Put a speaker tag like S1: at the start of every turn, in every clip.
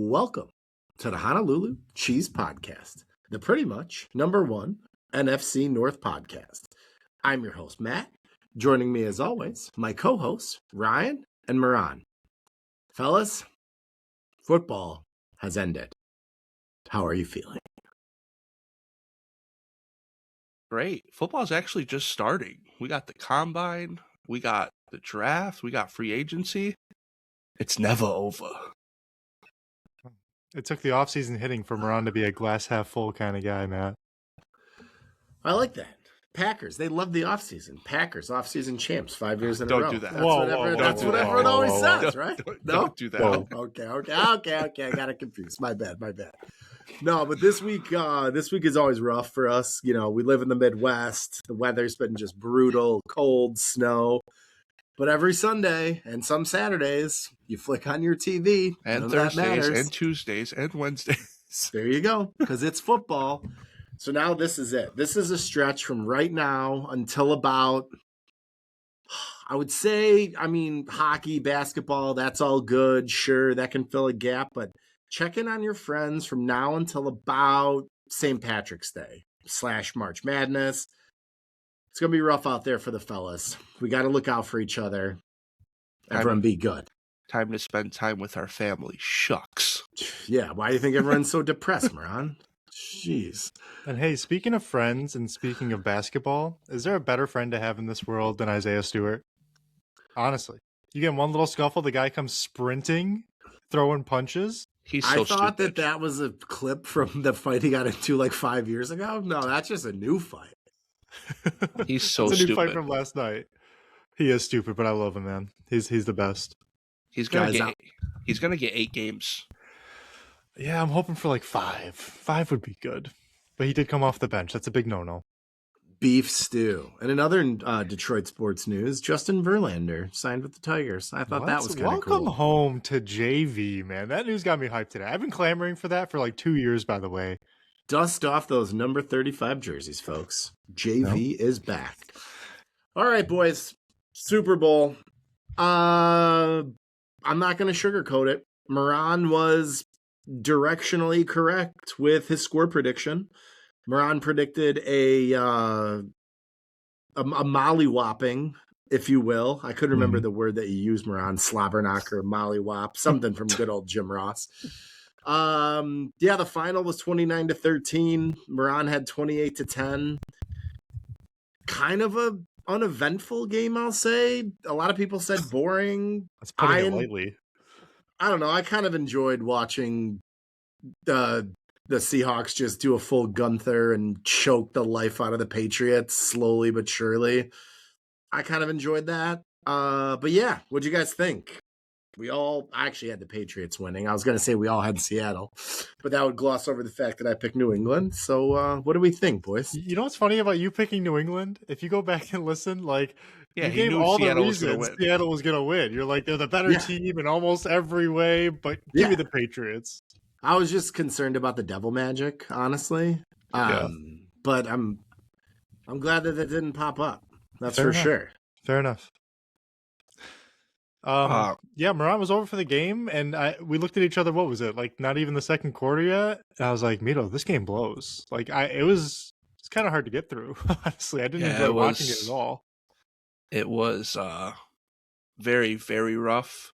S1: Welcome to the Honolulu Cheese Podcast, the pretty much #1 NFC North podcast. I'm your host, Matt. Joining me as always, my co-hosts, Ryan and Moran. Fellas, football has ended. How are you feeling?
S2: Great. Football's actually just starting. We got the combine, we got the draft, we got free agency. It's never over.
S3: It took the offseason hitting for Moran to be a glass half full kind of guy, Matt.
S1: I like that. Packers, they love the offseason. Packers, offseason champs, 5 years in a
S2: Don't
S1: row.
S2: do that.
S1: That's what everyone always says, right?
S2: Don't do that.
S1: Okay. I got it confused. My bad. No, but this week is always rough for us. You know, we live in the Midwest. The weather's been just brutal, cold, snow. But every Sunday and some Saturdays, you flick on your TV.
S2: And Thursdays and Tuesdays and Wednesdays.
S1: There you go, because it's football. So now this is it. This is a stretch from right now until about, I would say, hockey, basketball, that's all good. Sure, that can fill a gap, but check in on your friends from now until about St. Patrick's Day / March Madness. It's going to be rough out there for the fellas. We got to look out for each other. Everyone be good.
S2: Time to spend time with our family. Shucks.
S1: Yeah, why do you think everyone's so depressed, Moran? Jeez.
S3: And hey, speaking of friends and speaking of basketball, is there a better friend to have in this world than Isaiah Stewart? Honestly. You get one little scuffle, the guy comes sprinting, throwing punches.
S1: I thought that was a clip from the fight he got into like 5 years ago. No, that's just a new fight.
S2: He's so
S3: it's a
S2: stupid.
S3: New fight from last night. He is stupid, but I love him, man. He's the best.
S2: He's gonna get 8 games.
S3: Yeah, I'm hoping for like 5. 5 would be good. But he did come off the bench. That's a big no-no.
S1: Beef stew. And in other Detroit sports news, Justin Verlander signed with the Tigers. I thought that was kind of cool.
S3: Welcome home to JV, man. That news got me hyped today. I've been clamoring for that for like 2 years, by the way.
S1: Dust off those number 35 jerseys, folks. JV is back. All right, boys. Super Bowl. I'm not going to sugarcoat it. Moran was directionally correct with his score prediction. Moran predicted a mollywhopping, if you will. I couldn't remember the word that you used, Moran. Slobberknocker, mollywhop, something from good old Jim Ross. The final was 29-13. Moran had 28-10. Kind of a uneventful game, I'll say. A lot of people said boring.
S3: That's putting it lightly.
S1: I don't know. I kind of enjoyed watching the Seahawks just do a full Gunther and choke the life out of the Patriots slowly but surely. I kind of enjoyed that. But yeah, what'd you guys think? I actually had the Patriots winning. I was going to say we all had Seattle, but that would gloss over the fact that I picked New England. So what do we think, boys?
S3: You know what's funny about you picking New England? If you go back and listen, you gave
S2: knew
S3: all
S2: Seattle
S3: the reasons Seattle was going to win. You're like, they're the better team in almost every way, but give me the Patriots.
S1: I was just concerned about the devil magic, honestly. But I'm glad that it didn't pop up. That's Fair enough. Sure.
S3: Fair enough. Moran was over for the game, and we looked at each other. What was it like? Not even the second quarter yet. And I was like, Mito, this game blows. It's kind of hard to get through. Honestly, I didn't enjoy watching it at all.
S2: It was very, very rough.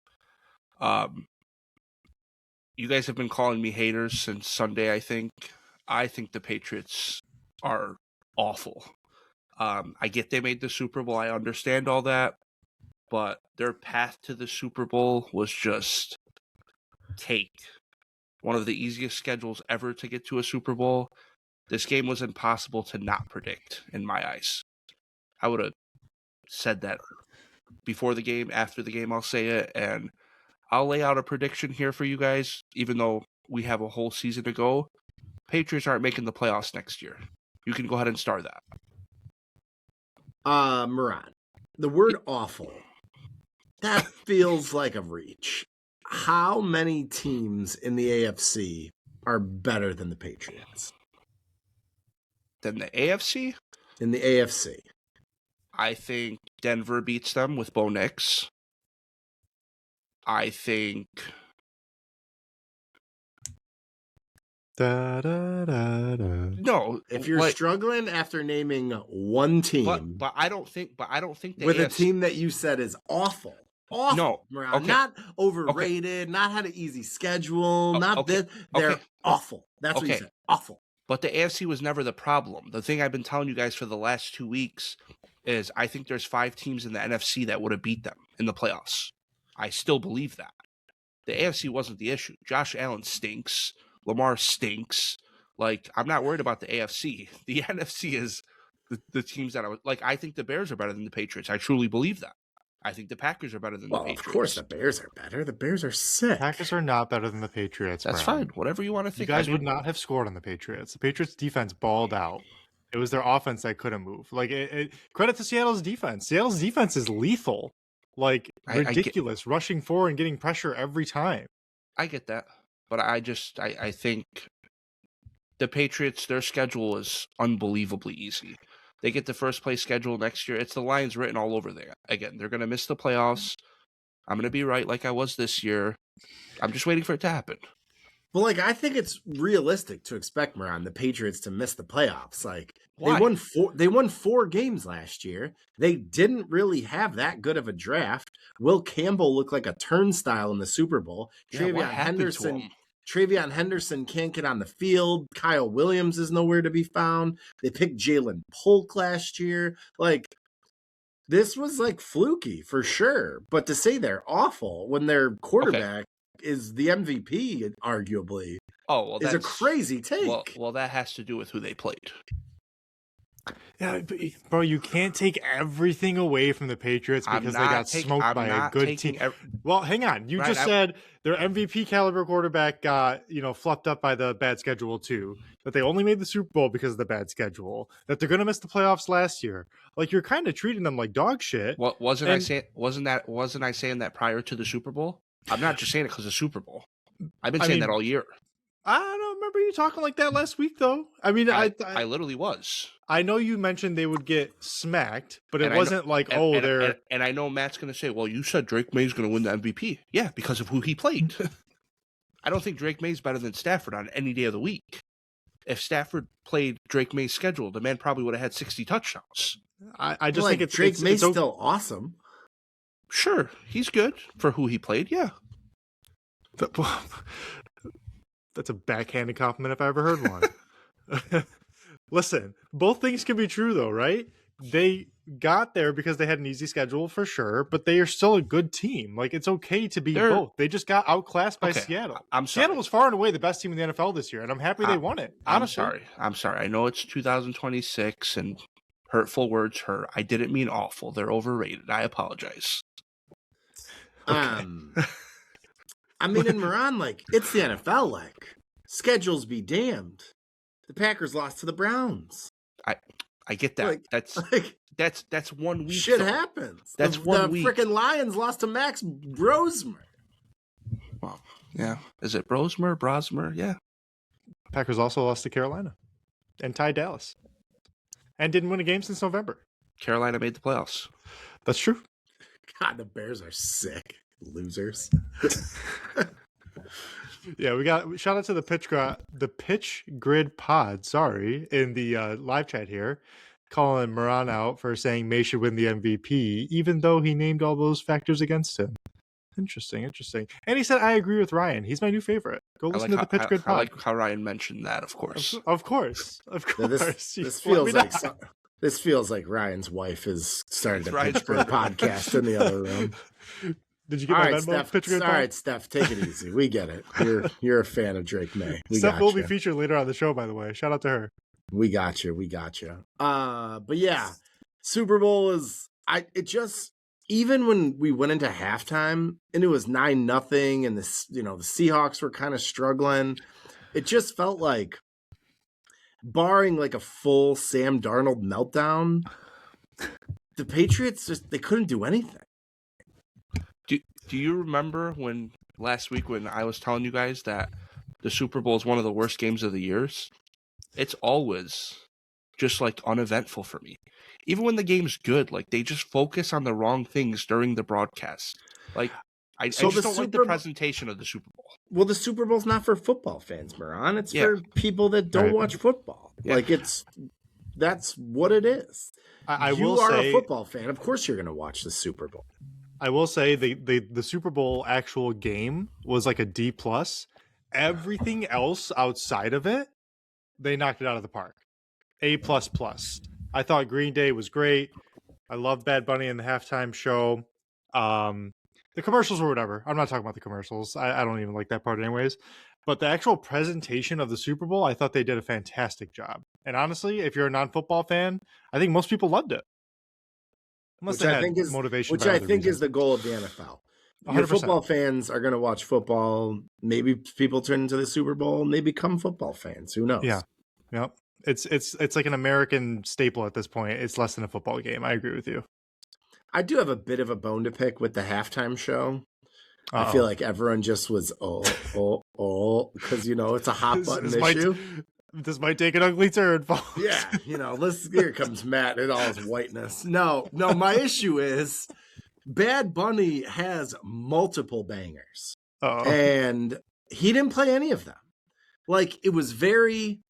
S2: You guys have been calling me haters since Sunday. I think the Patriots are awful. I get they made the Super Bowl. I understand all that. But their path to the Super Bowl was just cake. One of the easiest schedules ever to get to a Super Bowl. This game was impossible to not predict, in my eyes. I would have said that before the game, after the game, I'll say it. And I'll lay out a prediction here for you guys, even though we have a whole season to go. Patriots aren't making the playoffs next year. You can go ahead and start that.
S1: Moran, the word awful. That feels like a reach. How many teams in the AFC are better than the Patriots?
S2: Than the AFC?
S1: In the AFC.
S2: I think Denver beats them with Bo Nix. I think
S3: Da, da, da, da.
S2: No,
S1: If you're struggling after naming one team,
S2: but I don't think the
S1: with
S2: AFC,
S1: a team that you said is awful,
S2: No,
S1: Moran,
S2: okay.
S1: not overrated, not had an easy schedule, not
S2: okay,
S1: this. They're
S2: okay.
S1: awful. That's what you
S2: Okay.
S1: said. Awful.
S2: But the AFC was never the problem. The thing I've been telling you guys for the last 2 weeks is I think there's 5 teams in the NFC that would have beat them in the playoffs. I still believe that. The AFC wasn't the issue. Josh Allen stinks. Lamar stinks. Like, I'm not worried about the AFC. The NFC is the teams that I was like. I think the Bears are better than the Patriots. I truly believe that. I think the Packers are better than the Patriots.
S1: Of course, the Bears are better. The Bears are sick.
S3: Packers are not better than the Patriots.
S2: That's
S3: Brian.
S2: fine. Whatever you want to think.
S3: You guys would not have scored on the Patriots. The Patriots defense balled out. It was their offense that couldn't move. Like, credit to Seattle's defense. Seattle's defense is lethal. Like, ridiculous. Rushing forward and getting pressure every time.
S2: I get that. But I think the Patriots, their schedule is unbelievably easy. They get the first place schedule next year. It's the Lions written all over there. Again, they're going to miss the playoffs. I'm going to be right like I was this year. I'm just waiting for it to happen.
S1: Well, like, I think it's realistic to expect, Moran, the Patriots to miss the playoffs. Like,
S2: Why?
S1: They won 4 games last year. They didn't really have that good of a draft. Will Campbell looked like a turnstile in the Super Bowl. Travion Henderson can't get on the field. Kyle Williams is nowhere to be found. They picked Jalen Polk last year. Like, this was like fluky for sure. But to say they're awful when their quarterback is the MVP, arguably, is a crazy take.
S2: Well, that has to do with who they played.
S3: Yeah, bro, you can't take everything away from the Patriots because they got smoked by a good team. Well, hang on. You just said their MVP caliber quarterback got, fluffed up by the bad schedule too. That they only made the Super Bowl because of the bad schedule. That they're going to miss the playoffs last year. Like, you're kind of treating them like dog shit.
S2: Wasn't I saying that prior to the Super Bowl? I'm not just saying it because of the Super Bowl. I've been saying that all year.
S3: I don't remember you talking like that last week, though. I mean, I
S2: literally was.
S3: I know you mentioned they would get smacked, but it wasn't they're...
S2: And I know Matt's going to say, well, you said Drake May's going to win the MVP. Yeah, because of who he played. I don't think Drake May's better than Stafford on any day of the week. If Stafford played Drake May's schedule, the man probably would have had 60 touchdowns.
S3: I just think
S1: Drake May's still awesome.
S2: Sure, he's good for who he played, yeah.
S3: That's a backhanded compliment if I ever heard one. Listen, both things can be true though, right? They got there because they had an easy schedule for sure, but they are still a good team. Like, it's okay to be both. They just got outclassed by Seattle. Seattle was far and away the best team in the NFL this year, and I'm happy they won it. Honestly.
S2: I'm sorry. I know it's 2026 and hurtful words hurt. I didn't mean awful. They're overrated. I apologize.
S1: I mean, in Moran, like, it's the NFL, like, schedules be damned. The Packers lost to the Browns.
S2: I get that. That's 1 week.
S1: Shit happens.
S2: That's 1 week.
S1: The freaking Lions lost to Max Brosmer.
S2: Well, yeah. Is it Brosmer? Yeah.
S3: Packers also lost to Carolina and tied Dallas and didn't win a game since November.
S2: Carolina made the playoffs.
S3: That's true.
S1: God, the Bears are sick. Losers.
S3: Yeah, we got shout out to the Pitch Grid Pod, in the live chat here, calling Moran out for saying May should win the MVP, even though he named all those factors against him. Interesting. And he said, I agree with Ryan. He's my new favorite. Go listen to the Pitch Grid Pod.
S2: I like how Ryan mentioned that, of course.
S3: Of course.
S1: Now this feels like Ryan's wife is starting to Pitch Grid podcast in the other room.
S3: Did you get my Venmo?
S1: All right, Steph, take it easy. We get it. You're a fan of Drake May.
S3: Steph will be featured later on the show, by the way. Shout out to her.
S1: We got you. But yeah, Super Bowl even when we went into halftime and it was 9-0 and the Seahawks were kind of struggling, it just felt like, barring like a full Sam Darnold meltdown, the Patriots they couldn't do anything.
S2: Do you remember when last week when I was telling you guys that the Super Bowl is one of the worst games of the years? It's always just like uneventful for me. Even when the game's good, like they just focus on the wrong things during the broadcast. Like I
S1: So
S2: just
S1: the
S2: don't like the
S1: Super-
S2: presentation of the Super Bowl.
S1: Well, the Super Bowl's not for football fans, Moran. It's
S2: Yeah.
S1: for people that don't
S3: Right.
S1: watch football.
S2: Yeah.
S1: Like that's what it is.
S3: I
S1: You
S3: will
S1: are
S3: say,
S1: a football fan. Of course you're going to watch the Super Bowl.
S3: I will say the Super Bowl actual game was like a D+. Everything else outside of it, they knocked it out of the park. A++. I thought Green Day was great. I love Bad Bunny in the halftime show. The commercials were whatever. I'm not talking about the commercials. I don't even like that part anyways. But the actual presentation of the Super Bowl, I thought they did a fantastic job. And honestly, if you're a non-football fan, I think most people loved it. Unless
S1: Which
S3: they
S1: I
S3: had
S1: think is
S3: motivation.
S1: which
S3: by
S1: I
S3: other
S1: think is
S3: reasons.
S1: the goal of the NFL. Your
S3: 100%.
S1: football fans are going to watch football. Maybe people turn into the Super Bowl and they become football fans. Who knows?
S3: Yeah. Yep. It's like an American staple at this point. It's less than a football game. I agree with you.
S1: I do have a bit of a bone to pick with the halftime show. I feel like everyone just was because it's a hot button issue.
S3: This might take an ugly turn, folks.
S1: Yeah, here comes Matt in all his whiteness. No, my issue is Bad Bunny has multiple bangers. And he didn't play any of them. Like, it was very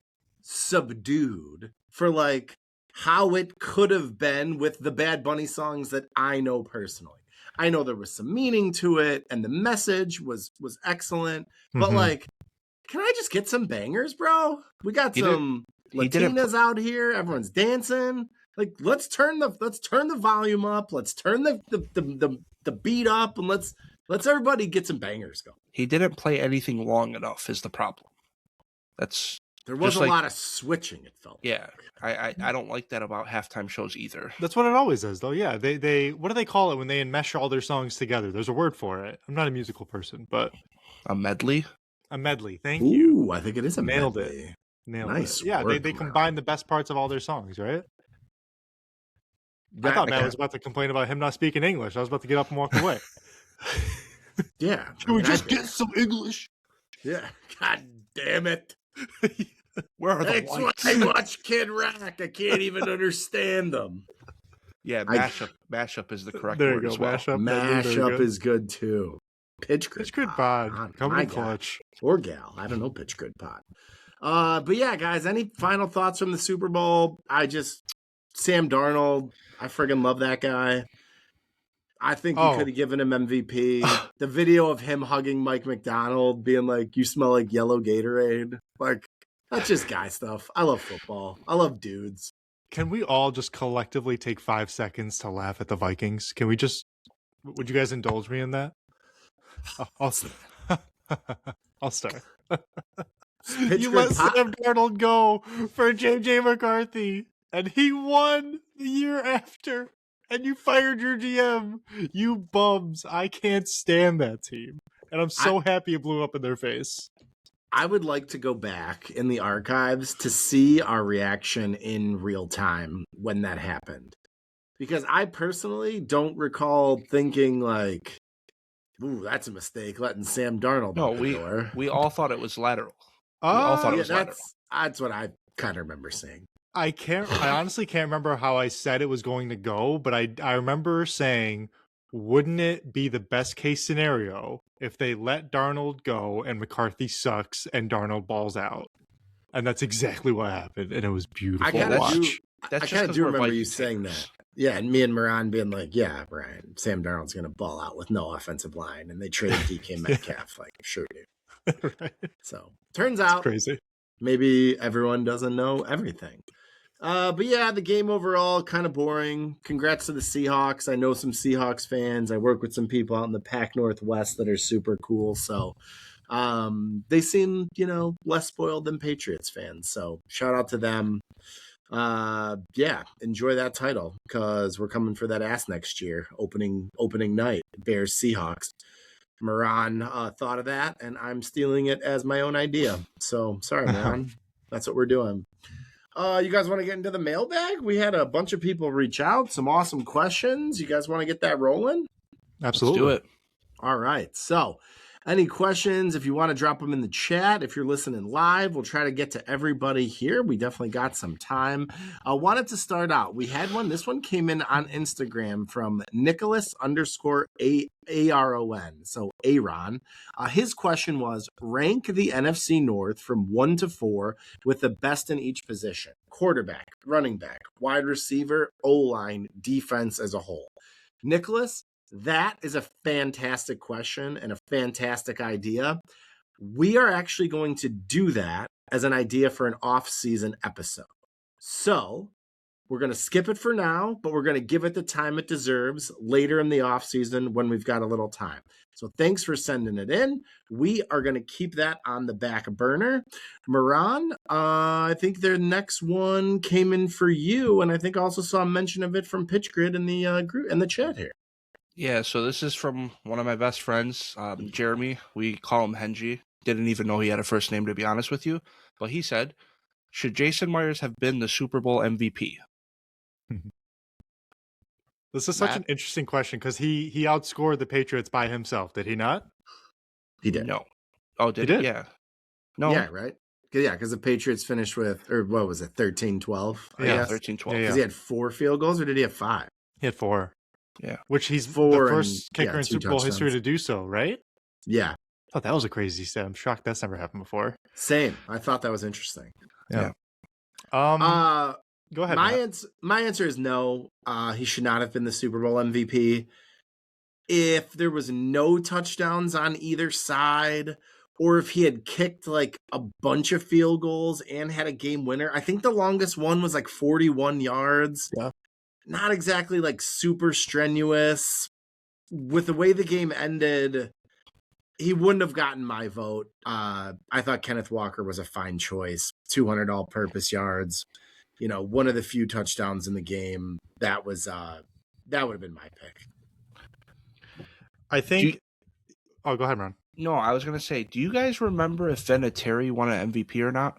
S1: subdued for like how it could have been with the Bad Bunny songs that I know personally. I know there was some meaning to it and the message was excellent, but like, can I just get some bangers, bro? We got some Latinas out here. Everyone's dancing. Like, let's turn the volume up. Let's turn the beat up, and let's everybody get some bangers going.
S2: He didn't play anything long enough is the problem.
S1: There was a lot of switching, it felt.
S2: Yeah. I don't like that about halftime shows either.
S3: That's what it always is, though. Yeah, they what do they call it when they enmesh all their songs together? There's a word for it. I'm not a musical person, but
S2: a medley.
S3: A medley. Thank you.
S1: Ooh, I think it is a
S3: Nailed
S1: medley.
S3: it. Nailed
S1: Nice
S3: it. Yeah,
S1: work,
S3: they combine the best parts of all their songs, right? I thought Matt was about to complain about him not speaking English. I was about to get up and walk away.
S1: Yeah.
S3: Can we just get some English?
S1: Yeah. God damn it.
S2: Where are the
S1: whites? I watch Kid Rock. I can't even understand them.
S2: Yeah, mashup is the correct
S3: there
S2: word
S3: you go,
S2: as well.
S1: Mashup is good too. Pitch Grid
S3: Pod. Coming in clutch.
S1: Or gal. I don't know Pitch Grid Pod. But yeah, guys, any final thoughts from the Super Bowl? Sam Darnold, I friggin' love that guy. I think you could have given him MVP. The video of him hugging Mike McDonald, being like, "You smell like yellow Gatorade." Like, that's just guy stuff. I love football. I love dudes.
S3: Can we all just collectively take 5 seconds to laugh at the Vikings? Can we just? Would you guys indulge me in that? I'll start. You let Sam Darnold go for JJ McCarthy, and he won the year after. And you fired your GM. You bums. I can't stand that team. And I'm so happy it blew up in their face.
S1: I would like to go back in the archives to see our reaction in real time when that happened. Because I personally don't recall thinking like, ooh, that's a mistake, letting Sam Darnold out the door.
S2: We all thought it was lateral. We all thought it was lateral.
S1: That's what I kind of remember saying.
S3: I honestly can't remember how I said it was going to go, but I remember saying, wouldn't it be the best case scenario if they let Darnold go and McCarthy sucks and Darnold balls out? And that's exactly what happened, and it was beautiful to watch.
S1: I kind of do remember you saying that. Yeah, and me and Moran being like, yeah, Brian, Sam Darnold's going to ball out with no offensive line, and they traded DK Metcalf. Like, sure, dude.
S3: Right.
S1: So, turns out,
S3: crazy.
S1: Maybe everyone doesn't know everything. But yeah, the game overall, kind of boring. Congrats to the Seahawks. I know some Seahawks fans. I work with some people out in the Pac Northwest that are super cool. So they seem, less spoiled than Patriots fans. So shout out to them. Yeah, enjoy that title because we're coming for that ass next year. Opening night, Bears Seahawks. Moran thought of that, and I'm stealing it as my own idea. So sorry, Moran. That's what we're doing. You guys want to get into the mailbag? We had a bunch of people reach out, some awesome questions. You guys want to get that rolling?
S3: Absolutely.
S2: Let's do it.
S1: All right. So Any questions, if you want to drop them in the chat, if you're listening live, we'll try to get to everybody here. We definitely got some time. I wanted to start out. We had one. This one came in on Instagram from Nicholas_ARON. So Aaron. His question was, rank the NFC North from 1 to 4 with the best in each position. Quarterback, running back, wide receiver, O-line, defense as a whole. Nicholas, that is a fantastic question and a fantastic idea. We are actually going to do that as an idea for an off-season episode. So we're going to skip it for now, but we're going to give it the time it deserves later in the off-season when we've got a little time. So thanks for sending it in. We are going to keep that on the back burner. Moran, I think their next one came in for you, and I think I also saw a mention of it from Pitch Grid in the group in the chat here.
S2: Yeah, so this is from one of my best friends, Jeremy. We call him Henji. Didn't even know he had a first name, to be honest with you. But he said, should Jason Myers have been the Super Bowl MVP?
S3: This is such an interesting question because he outscored the Patriots by himself. Did he not?
S1: He did.
S2: No. Oh,
S3: He did?
S2: Yeah. No.
S1: Yeah, right? Yeah, because the Patriots finished with, or what was it, 13-12?
S2: Yeah, 13-12.
S1: Because he had 4 field goals, or did he have 5?
S3: He had 4.
S2: Yeah.
S3: Which he's
S1: 4
S3: the first kicker in
S1: 2
S3: Super Bowl
S1: touchdowns.
S3: history to do so, right?
S1: Yeah.
S3: Oh, that was a crazy stat. I'm shocked that's never happened before.
S1: Same. I thought that was interesting.
S3: Yeah. Go ahead.
S1: My answer is no. He should not have been the Super Bowl MVP. If there was no touchdowns on either side, or if he had kicked like a bunch of field goals and had a game winner, I think the longest one was like 41 yards.
S3: Yeah.
S1: Not exactly like super strenuous. With the way the game ended, he wouldn't have gotten my vote. I thought Kenneth Walker was a fine choice. 200 all-purpose yards. You know, one of the few touchdowns in the game. That would have been my pick.
S3: I think. Go ahead, Ron.
S2: No, I was going to say, do you guys remember if Vinatieri won an MVP or not?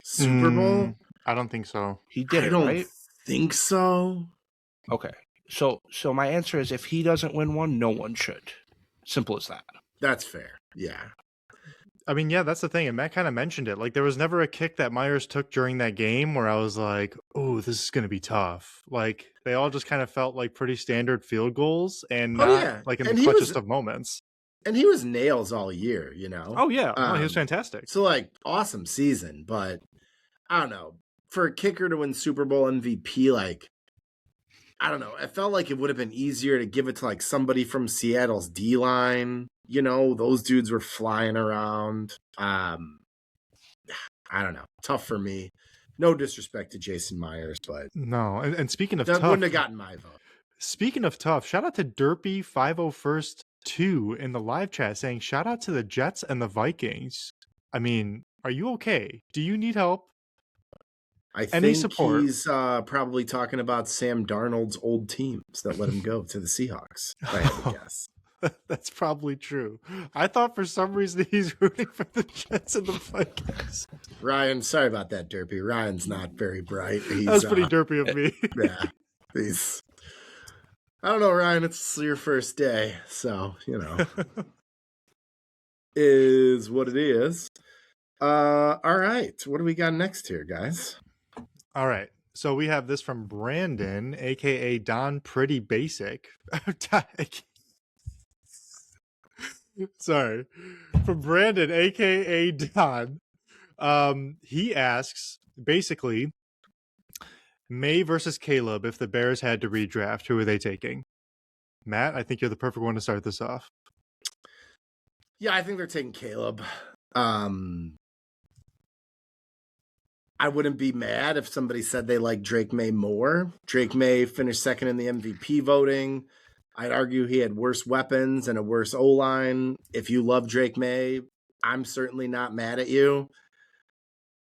S1: Super Bowl?
S3: I don't think so.
S2: He did
S1: I don't
S2: right?
S1: think so.
S2: Okay. So my answer is if he doesn't win one, no one should. Simple as that.
S1: That's fair. Yeah.
S3: I mean, yeah, that's the thing. And Matt kind of mentioned it. Like, there was never a kick that Myers took during that game where I was like, oh, this is going to be tough. Like, they all just kind of felt like pretty standard field goals and like in the clutchest of moments.
S1: And he was nails all year, you know?
S3: Oh, yeah. He was fantastic.
S1: So, like, awesome season. But, I don't know. For a kicker to win Super Bowl MVP, like, I don't know. I felt like it would have been easier to give it to, like, somebody from Seattle's D-line. You know, those dudes were flying around. I don't know. Tough for me. No disrespect to Jason Myers, but...
S3: No. And speaking of
S1: that
S3: tough...
S1: wouldn't have gotten my vote.
S3: Speaking of tough, shout out to Derpy501st2 in the live chat saying, shout out to the Jets and the Vikings. I mean, are you okay? Do you need help?
S1: I think he's probably talking about Sam Darnold's old teams that let him go to the Seahawks, if I had to guess.
S3: That's probably true. I thought for some reason he's rooting for the Jets and the Vikings.
S1: Ryan, sorry about that, Derpy. Ryan's not very bright.
S3: That's pretty derpy of me.
S1: Yeah. I don't know, Ryan. It's your first day, so, you know. Is what it is. All right. What do we got next here, guys?
S3: All right. So we have this from Brandon, a.k.a. Don Pretty Basic. Sorry. From Brandon, a.k.a. Don. He asks, basically, May versus Caleb, if the Bears had to redraft, who are they taking? Matt, I think you're the perfect one to start this off.
S1: Yeah, I think they're taking Caleb. I wouldn't be mad if somebody said they like Drake May more. Drake May finished second in the MVP voting. I'd argue he had worse weapons and a worse O-line. If you love Drake May, I'm certainly not mad at you.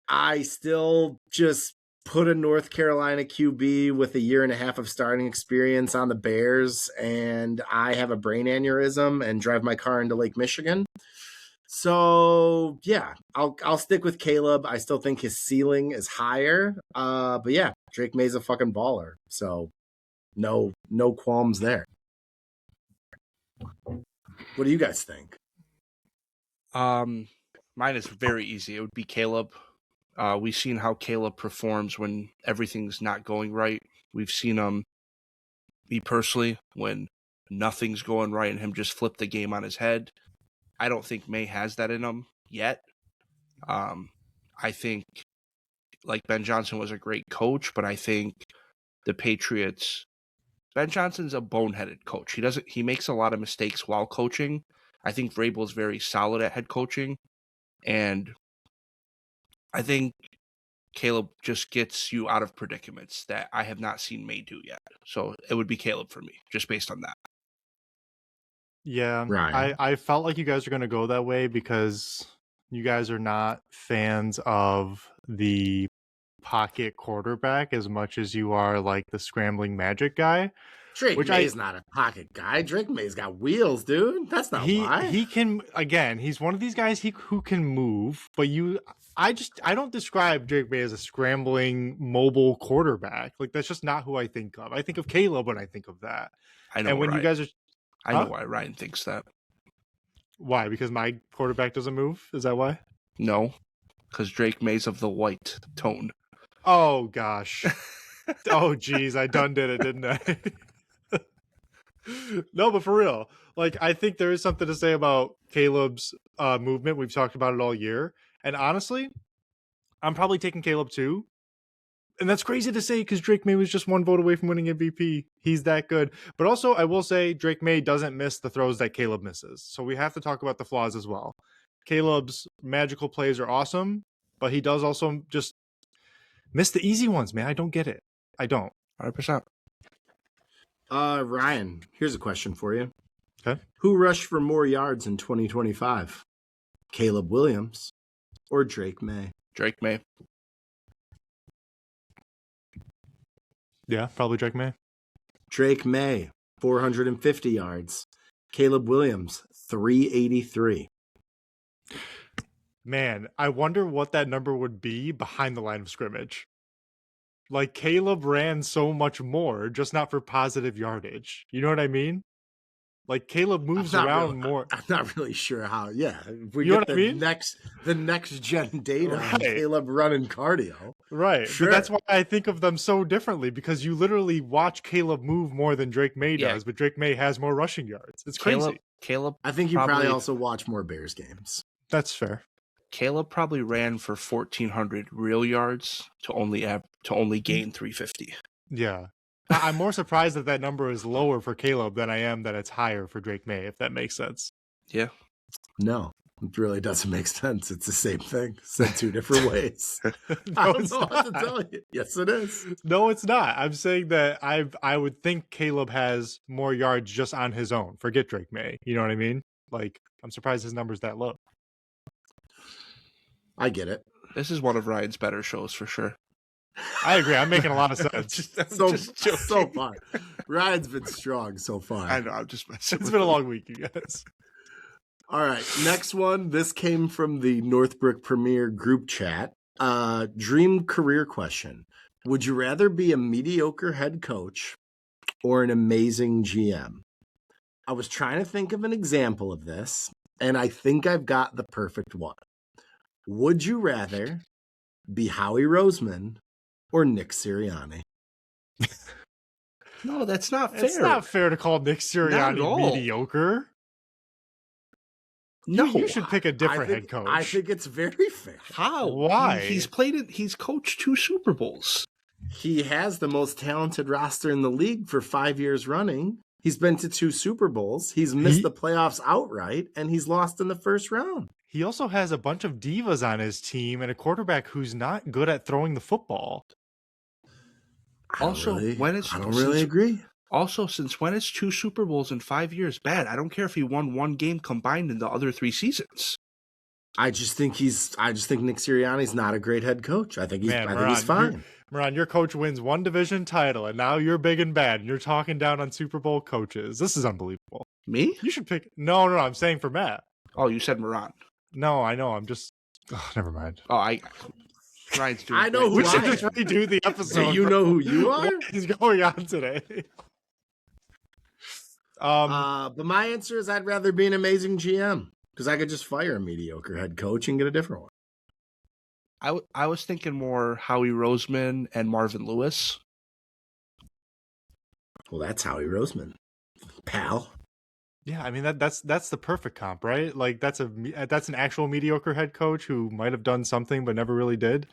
S1: I still just put a North Carolina QB with a year and a half of starting experience on the Bears, and I have a brain aneurysm and drive my car into Lake Michigan. So, yeah, I'll stick with Caleb. I still think his ceiling is higher. But, yeah, Drake May's a fucking baller. So, no qualms there. What do you guys think?
S2: Mine is very easy. It would be Caleb. We've seen how Caleb performs when everything's not going right. We've seen me personally, when nothing's going right and him just flip the game on his head. I don't think May has that in him yet. I think, like, Ben Johnson was a great coach, but I think the Patriots, Ben Johnson's a boneheaded coach. He makes a lot of mistakes while coaching. I think Vrabel's very solid at head coaching, and I think Caleb just gets you out of predicaments that I have not seen May do yet. So it would be Caleb for me, just based on that.
S3: Yeah,
S1: Ryan.
S3: I felt like you guys are going to go that way because you guys are not fans of the pocket quarterback as much as you are like the scrambling magic guy.
S1: Drake May's not a pocket guy. Drake May's got wheels, dude. That's not why.
S3: He can, again, he's one of these guys who can move, but I don't describe Drake May as a scrambling mobile quarterback. Like, that's just not who I think of. I think of Caleb when I think of that.
S2: I know.
S3: And when
S2: Ryan,
S3: you guys are,
S2: I know why Ryan thinks that.
S3: Why? Because my quarterback doesn't move? Is that why?
S2: No, because Drake May's of the white tone.
S3: Oh gosh. Oh geez, I done did it, didn't I? No, but for real, like, I think there is something to say about Caleb's movement. We've talked about it all year, and honestly, I'm probably taking Caleb too. And that's crazy to say because Drake May was just one vote away from winning MVP. He's that good. But also, I will say Drake May doesn't miss the throws that Caleb misses. So we have to talk about the flaws as well. Caleb's magical plays are awesome, but he does also just miss the easy ones, man. I don't get it. I don't.
S2: 100%.
S1: Ryan, here's a question for you.
S3: Okay.
S1: Who rushed for more yards in 2025? Caleb Williams or Drake May?
S2: Drake May.
S3: Yeah, probably Drake May.
S1: Drake May, 450 yards. Caleb Williams, 383.
S3: Man, I wonder what that number would be behind the line of scrimmage. Like, Caleb ran so much more, just not for positive yardage. You know what I mean? Like, Caleb moves around more.
S1: I'm not really sure how. Yeah, if we
S3: You know
S1: get
S3: what I mean?
S1: the next gen data on
S3: Right.
S1: Caleb running cardio.
S3: Right.
S1: Sure.
S3: But that's why I think of them so differently, because you literally watch Caleb move more than Drake May does, but Drake May has more rushing yards. It's crazy.
S2: Caleb.
S1: I think you probably also watch more Bears games.
S3: That's fair.
S2: Caleb probably ran for 1,400 real yards to only gain 350.
S3: Yeah. I'm more surprised that number is lower for Caleb than I am that it's higher for Drake May, if that makes sense.
S2: Yeah.
S1: No, it really doesn't make sense. It's the same thing, said two different ways. I don't know what to tell you. Yes, it is.
S3: No, it's not. I'm saying that I would think Caleb has more yards just on his own. Forget Drake May. You know what I mean? Like, I'm surprised his number's that low.
S1: I get it.
S2: This is one of Ryan's better shows for sure.
S3: I agree. I'm making a lot of sense.
S1: So far. Ryan's been strong so far.
S2: I know. I'm just messing.
S3: It's been a long week, you guys.
S1: All right. Next one. This came from the Northbrook Premier group chat. Dream career question. Would you rather be a mediocre head coach or an amazing GM? I was trying to think of an example of this, and I think I've got the perfect one. Would you rather be Howie Roseman or Nick Sirianni?
S2: No, that's not fair.
S3: It's not fair to call Nick Sirianni mediocre.
S2: No,
S3: you should pick a different head coach.
S1: I think it's very fair.
S2: How?
S3: Why?
S2: He's coached 2 Super Bowls.
S1: He has the most talented roster in the league for 5 years running. He's been to 2 Super Bowls. He's missed the playoffs outright, and he's lost in the first round.
S3: He also has a bunch of divas on his team and a quarterback who's not good at throwing the football.
S1: I don't really agree.
S2: Also, since when is 2 Super Bowls in 5 years bad? I don't care if he won 1 game combined in the other 3 seasons.
S1: I just think Nick Sirianni's not a great head coach. I think he's fine.
S3: Moran, your coach wins 1 division title, and now you're big and bad, and you're talking down on Super Bowl coaches. This is unbelievable.
S2: Me?
S3: You should pick. No, I'm saying for Matt.
S2: Oh, you said Moran.
S3: No, I know. I'm just. Oh, never mind.
S2: Oh, Ryan's doing.
S1: I know who
S3: we should just redo the episode.
S1: You know who you are?
S3: What is going on today?
S1: But my answer is I'd rather be an amazing GM because I could just fire a mediocre head coach and get a different one.
S2: I was thinking more Howie Roseman and Marvin Lewis.
S1: Well, that's Howie Roseman, pal.
S3: Yeah, I mean that's the perfect comp, right? Like that's an actual mediocre head coach who might have done something but never really did.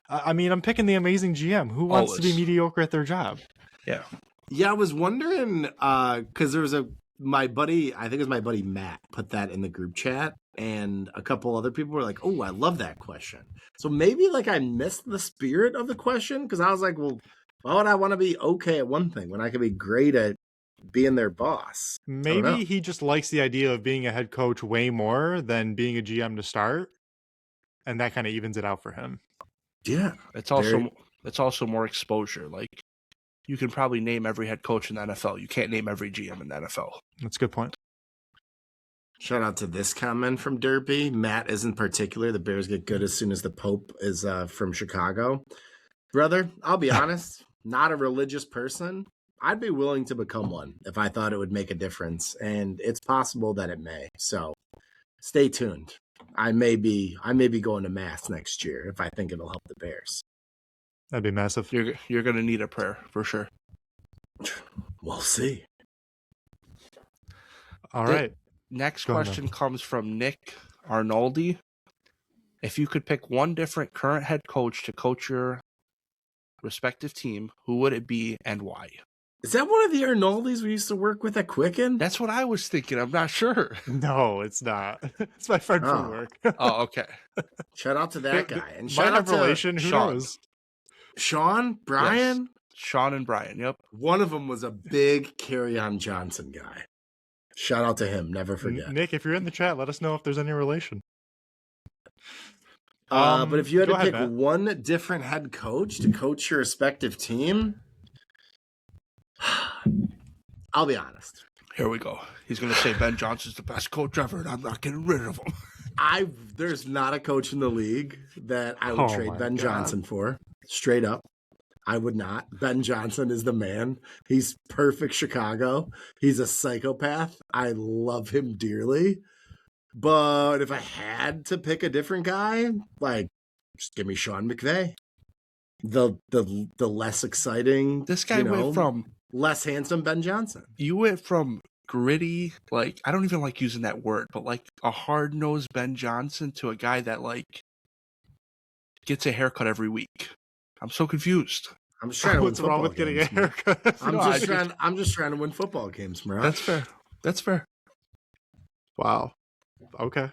S3: I mean, I'm picking the amazing GM who wants to be mediocre at their job.
S2: Yeah.
S1: Yeah, I was wondering because there was my buddy, I think it was my buddy Matt, put that in the group chat, and a couple other people were like, "Oh, I love that question." So maybe like I missed the spirit of the question because I was like, "Well, why would I want to be okay at one thing when I could be great at being their boss?"
S3: Maybe he just likes the idea of being a head coach way more than being a GM to start, and that kind of evens it out for him.
S1: Yeah,
S2: it's also more exposure. Like you can probably name every head coach in the NFL. You can't name every GM in the NFL.
S3: That's a good point.
S1: Shout out to this comment from Derpy. Matt isn't particular. The Bears get good as soon as the Pope is from Chicago. Brother, I'll be honest, not a religious person. I'd be willing to become one if I thought it would make a difference, and it's possible that it may. So stay tuned. I may be going to mass next year if I think it'll help the Bears.
S3: That'd be massive.
S2: You're going to need a prayer for sure.
S1: We'll see.
S3: All right.
S2: Next question comes from Nick Arnoldi. If you could pick one different current head coach to coach your respective team, who would it be and why?
S1: Is that one of the Arnoldis we used to work with at Quicken?
S2: That's what I was thinking. I'm not sure.
S3: No, it's not. It's my friend from work.
S2: Oh, okay.
S1: Shout out to that guy. And
S3: shout out to relation. Who knows?
S1: Sean, Brian?
S2: Yes. Sean and Brian, yep.
S1: One of them was a big Kerryon Johnson guy. Shout out to him. Never forget.
S3: Nick, if you're in the chat, let us know if there's any relation.
S1: But if you had to pick one different head coach to coach your respective team, I'll be honest.
S2: Here we go. He's going to say Ben Johnson's the best coach ever, and I'm not getting rid of him.
S1: There's not a coach in the league that I would trade Ben Johnson for. Straight up. I would not. Ben Johnson is the man. He's perfect Chicago. He's a psychopath. I love him dearly. But if I had to pick a different guy, like, just give me Sean McVay. The less exciting.
S2: This guy went from
S1: less handsome Ben Johnson.
S2: You went from gritty, like, I don't even like using that word, but like a hard-nosed Ben Johnson to a guy that like gets a haircut every week. I'm so confused.
S1: I'm just trying to win football games.
S3: Getting a haircut?
S1: I'm just trying to win football games, bro.
S2: That's fair.
S3: Wow. Okay.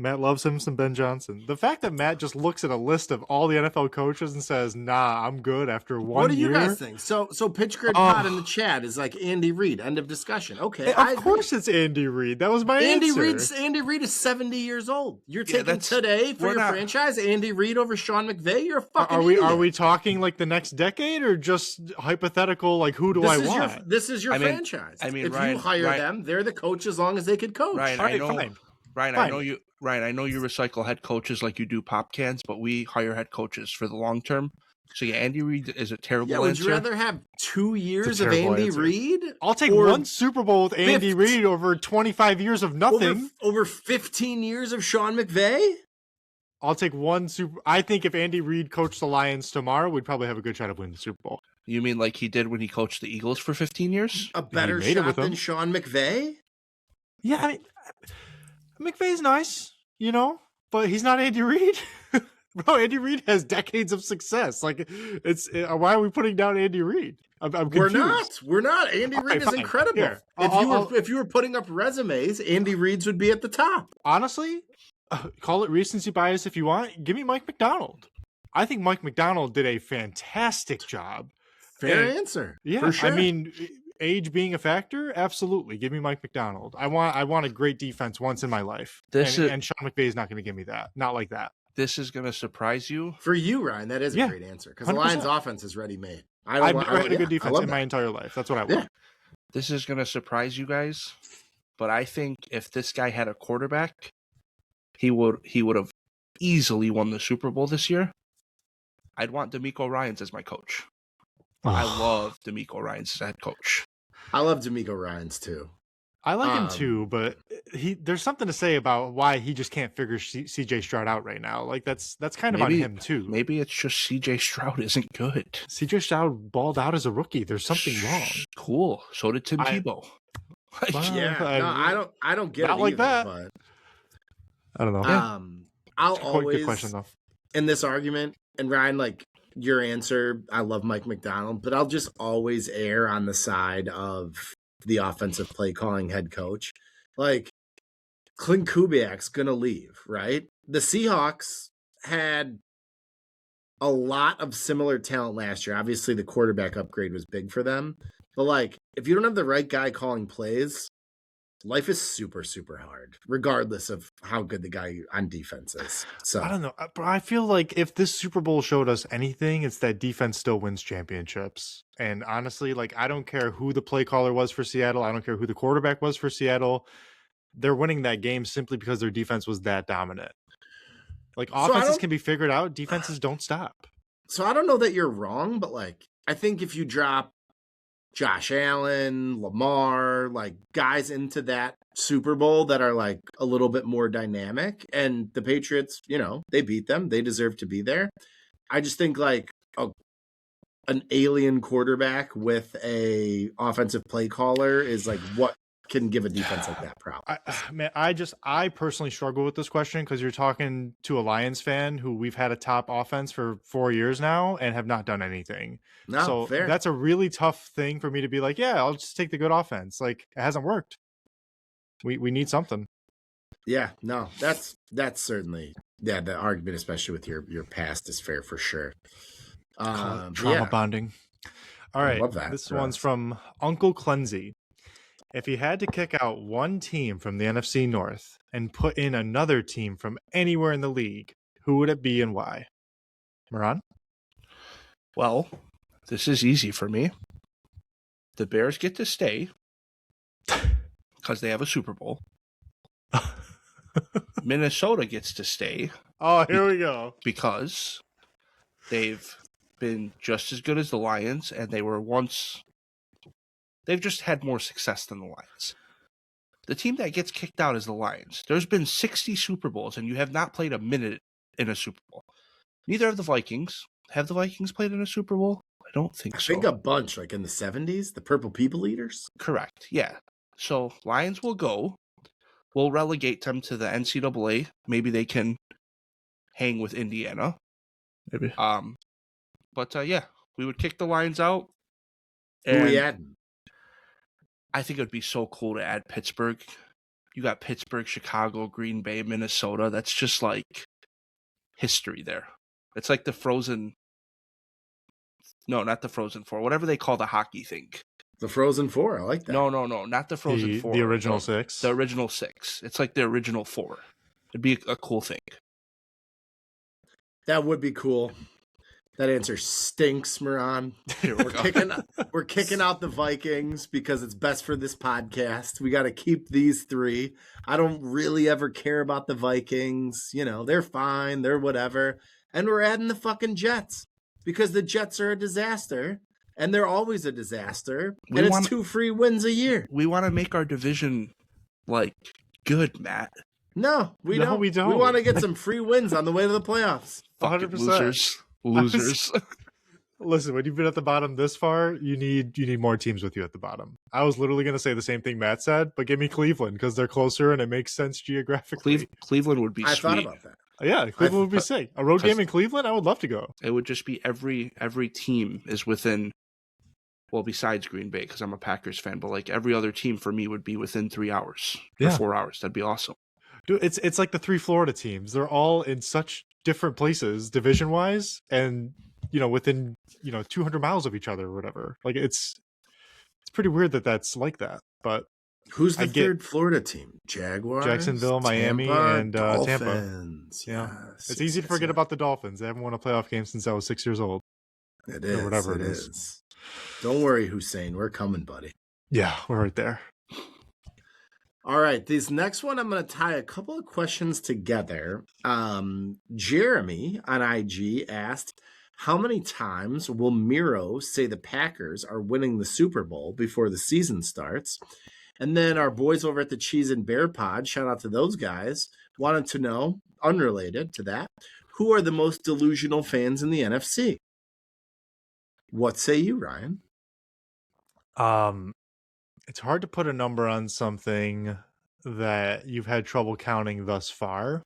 S3: Matt loves him some Ben Johnson. The fact that Matt just looks at a list of all the NFL coaches and says, "Nah, I'm good after 1 year."
S1: What do you guys think? So Pitch Grid Pod in the chat is like Andy Reid. End of discussion. Okay,
S3: of course it's Andy Reid. That was my answer.
S1: Andy Reid is 70 years old. You're taking today for your franchise Andy Reid over Sean McVay. You're a fucking idiot.
S3: Are we talking like the next decade or just hypothetical? Like who do I want?
S1: This is your franchise. I mean, if Ryan, you hire them, they're the coach as long as they could coach.
S2: Ryan, I know you recycle head coaches like you do pop cans, but we hire head coaches for the long term. So yeah, Andy Reid is a terrible answer.
S1: Would you rather have 2 years of Andy Reid?
S3: I'll take one Super Bowl with Andy Reid over 25 years of nothing.
S1: Over 15 years of Sean McVay?
S3: I'll take one Super. I think if Andy Reid coached the Lions tomorrow, we'd probably have a good shot of winning the Super Bowl.
S2: You mean like he did when he coached the Eagles for 15 years?
S1: A better shot than Sean McVay?
S3: Yeah, I mean, McVay's nice, but he's not Andy Reid. Bro, Andy Reid has decades of success. Like, why are we putting down Andy Reid? I'm confused.
S1: We're not. Andy Reid is incredible. Here, if you were putting up resumes, Andy Reid's would be at the top.
S3: Honestly, call it recency bias if you want. Give me Mike McDonald. I think Mike McDonald did a fantastic job.
S1: Fair answer.
S3: Yeah,
S1: for sure.
S3: I mean, age being a factor, absolutely. Give me Mike McDonald. I want a great defense once in my life. And Sean McVay is not going to give me that. Not like that.
S2: This is going to surprise you.
S1: For you, Ryan, that is a great answer. Because the Lions offense is ready-made.
S3: I've never had a good defense in my entire life. That's what I want. Yeah.
S2: This is going to surprise you guys. But I think if this guy had a quarterback, he would have easily won the Super Bowl this year. I'd want DeMeco Ryans as my coach. I love DeMeco Ryans as head coach.
S1: I love D'Amico Ryans too.
S3: I like him too, but there's something to say about why he just can't figure CJ Stroud out right now. Like that's kind of on him too.
S2: Maybe it's just CJ Stroud isn't good.
S3: CJ Stroud balled out as a rookie. There's something wrong.
S2: Cool. So did Tim Tebow.
S1: I don't get
S3: not
S1: it
S3: like
S1: either,
S3: that.
S1: But
S3: I don't know.
S1: I'll always
S3: good question though.
S1: In this argument, and Ryan, like your answer, I love Mike McDonald, but I'll just always err on the side of the offensive play calling head coach. Like Clint Kubiak's gonna leave, right? The Seahawks had a lot of similar talent last year. Obviously, the quarterback upgrade was big for them. But like, if you don't have the right guy calling plays, life is super, super hard, regardless of how good the guy on defense is. So
S3: I don't know, but I feel like if this Super Bowl showed us anything, it's that defense still wins championships. And honestly, like I don't care who the play caller was for Seattle. I don't care who the quarterback was for Seattle. They're winning that game simply because their defense was that dominant. Like offenses can be figured out. Defenses don't stop.
S1: So I don't know that you're wrong, but like I think if you drop Josh Allen, Lamar, like guys into that Super Bowl that are like a little bit more dynamic, and the Patriots, they beat them. They deserve to be there. I just think like an alien quarterback with a offensive play caller is like what can give a defense like that problem.
S3: I personally struggle with this question because you're talking to a Lions fan who we've had a top offense for 4 years now and have not done anything.
S1: No,
S3: so
S1: fair.
S3: That's a really tough thing for me to be like, yeah, I'll just take the good offense. Like it hasn't worked. We need something.
S1: Yeah, no, that's certainly the argument, especially with your past, is fair for sure.
S3: Trauma bonding. All right, this one's from Uncle Cleansey. If you had to kick out one team from the NFC North and put in another team from anywhere in the league, who would it be and why? Moran?
S2: Well, this is easy for me. The Bears get to stay because they have a Super Bowl. Minnesota gets to stay.
S3: Oh, here we go.
S2: Because they've been just as good as the Lions, and they were once... They've just had more success than the Lions. The team that gets kicked out is the Lions. There's been 60 Super Bowls, and you have not played a minute in a Super Bowl. Neither have the Vikings. Have the Vikings played in a Super Bowl? I don't think so.
S1: I think a bunch, like in the 70s, the Purple People Eaters.
S2: Correct, yeah. So Lions will go. We'll relegate them to the NCAA. Maybe they can hang with Indiana.
S3: Maybe.
S2: But yeah, we would kick the Lions out.
S1: Who we adding?
S2: I think it would be so cool to add Pittsburgh. You got Pittsburgh, Chicago, Green Bay, Minnesota. That's just like history there. It's like the Frozen... No, not the Frozen Four. Whatever they call the hockey thing.
S1: The Frozen Four. I like that.
S2: No. Not the Frozen Four.
S3: The original six?
S2: The original six. It's like the original four. It'd be a cool thing.
S1: That would be cool. That answer stinks, Moran. We're kicking out the Vikings because it's best for this podcast. We got to keep these three. I don't really ever care about the Vikings. They're fine. They're whatever. And we're adding the fucking Jets because the Jets are a disaster. And they're always a disaster. And it's 2 free wins a year.
S2: We want to make our division, good, Matt.
S1: No, we don't. We want to get some free wins on the way to the playoffs.
S3: 100%.
S2: Losers.
S3: Listen, when you've been at the bottom this far, you need more teams with you at the bottom. I was literally going to say the same thing Matt said, but give me Cleveland because they're closer and it makes sense geographically.
S2: Cleveland would be sweet. I
S1: thought about that.
S3: Yeah, Cleveland would be sick. A road game in Cleveland, I would love to go.
S2: It would just be every team is within... Well, besides Green Bay, because I'm a Packers fan, but every other team for me would be within 3 hours or 4 hours. That'd be awesome.
S3: Dude, it's like the 3 Florida teams. They're all in such different places, division-wise, and within 200 miles of each other or whatever. It's pretty weird that that's like that. But
S1: who's the third Florida team? Jaguars,
S3: Jacksonville, Miami, and Tampa.
S1: Yeah,
S3: it's easy to forget about the Dolphins. They haven't won a playoff game since I was 6 years old.
S1: It is. Or whatever it is. Don't worry, Hussein. We're coming, buddy.
S3: Yeah, we're right there.
S1: All right. This next one, I'm going to tie a couple of questions together. Jeremy on IG asked, How many times will Miro say the Packers are winning the Super Bowl before the season starts? And then our boys over at the Cheese and Bear Pod, shout out to those guys, wanted to know, unrelated to that, who are the most delusional fans in the NFC? What say you, Ryan?
S3: It's hard to put a number on something that you've had trouble counting thus far.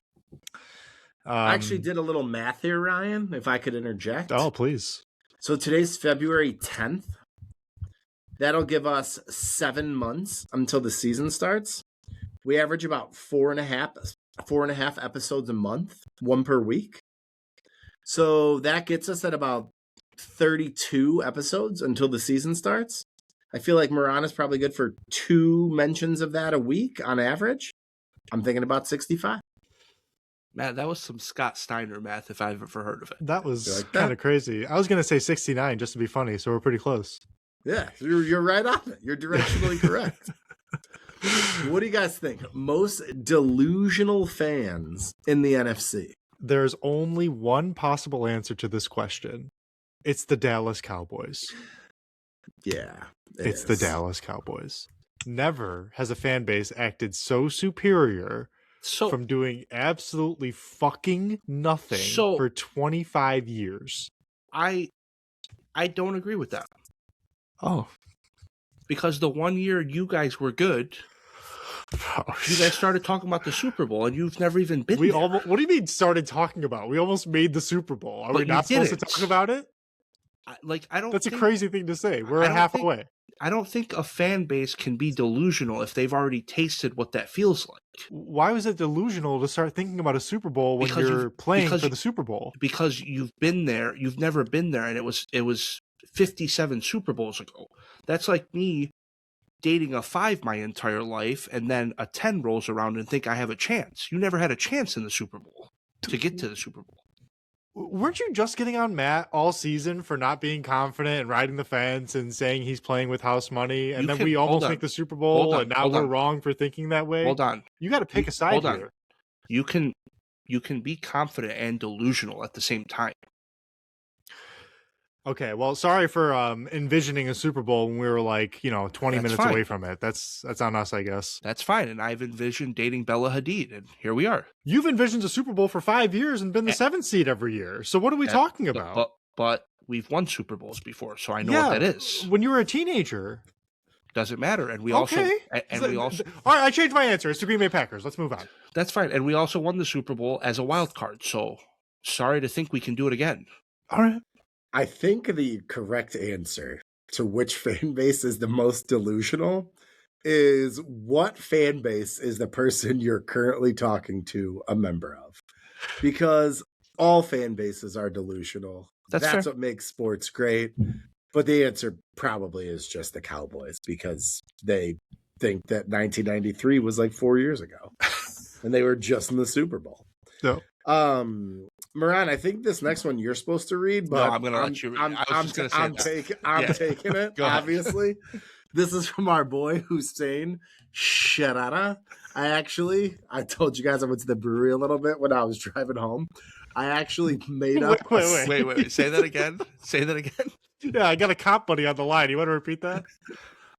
S1: I actually did a little math here, Ryan, if I could interject.
S3: Oh, please.
S1: So today's February 10th. That'll give us 7 months until the season starts. We average about 4.5 episodes a month, one per week. So that gets us at about 32 episodes until the season starts. I feel like Moran is probably good for 2 mentions of that a week on average. I'm thinking about 65.
S2: Man, that was some Scott Steiner math if I've ever heard of it.
S3: That was
S1: like
S3: kind of crazy. I was going to say 69 just to be funny, so we're pretty close.
S1: Yeah, you're right on it. You're directionally correct. What do you guys think? Most delusional fans in the NFC?
S3: There's only one possible answer to this question. It's the Dallas Cowboys.
S1: Yeah,
S3: it's the Dallas Cowboys. Never has a fan base acted so superior from doing absolutely fucking nothing for 25 years.
S2: I don't agree with that.
S3: Oh.
S2: Because the 1 year you guys were good, you guys started talking about the Super Bowl, and you've never even been there.
S3: What do you mean started talking about? We almost made the Super Bowl. Are we not supposed to talk about it? That's a crazy thing to say. We're half away.
S2: I don't think a fan base can be delusional if they've already tasted what that feels like.
S3: Why was it delusional to start thinking about a Super Bowl when you're playing for the Super Bowl?
S2: Because you've been there, you've never been there, and it was 57 Super Bowls ago. That's like me dating a 5 my entire life, and then a 10 rolls around and think I have a chance. You never had a chance in the Super Bowl to get to the Super Bowl.
S3: Weren't you just getting on Matt all season for not being confident and riding the fence and saying he's playing with house money, and then we almost make the Super Bowl, and now we're wrong for thinking that way?
S2: Hold on.
S3: You got to pick a side here.
S2: You can be confident and delusional at the same time.
S3: Okay, well, sorry for envisioning a Super Bowl when we were 20 minutes away from it. That's on us, I guess.
S2: That's fine, and I've envisioned dating Bella Hadid, and here we are.
S3: You've envisioned a Super Bowl for 5 years and been the 7th seed every year. So what are we talking about?
S2: But we've won Super Bowls before, so I know what that is.
S3: When you were a teenager.
S2: Doesn't matter, and we also. All right,
S3: I changed my answer. It's the Green Bay Packers. Let's move on.
S2: That's fine, and we also won the Super Bowl as a wild card. So sorry to think we can do it again.
S3: All right.
S1: I think the correct answer to which fan base is the most delusional is what fan base is the person you're currently talking to a member of. Because all fan bases are delusional. That's what makes sports great. But the answer probably is just the Cowboys, because they think that 1993 was like 4 years ago. And they were just in the Super Bowl.
S3: No.
S1: Moran, I think this next one you're supposed to read, but
S2: no, I'm going to let you read.
S1: I'm taking it, obviously. This is from our boy Hussein Sharara. I told you guys I went to the brewery a little bit when I was driving home. I actually made up.
S2: Wait. Say that again.
S3: Yeah, I got a cop buddy on the line. You want to repeat that?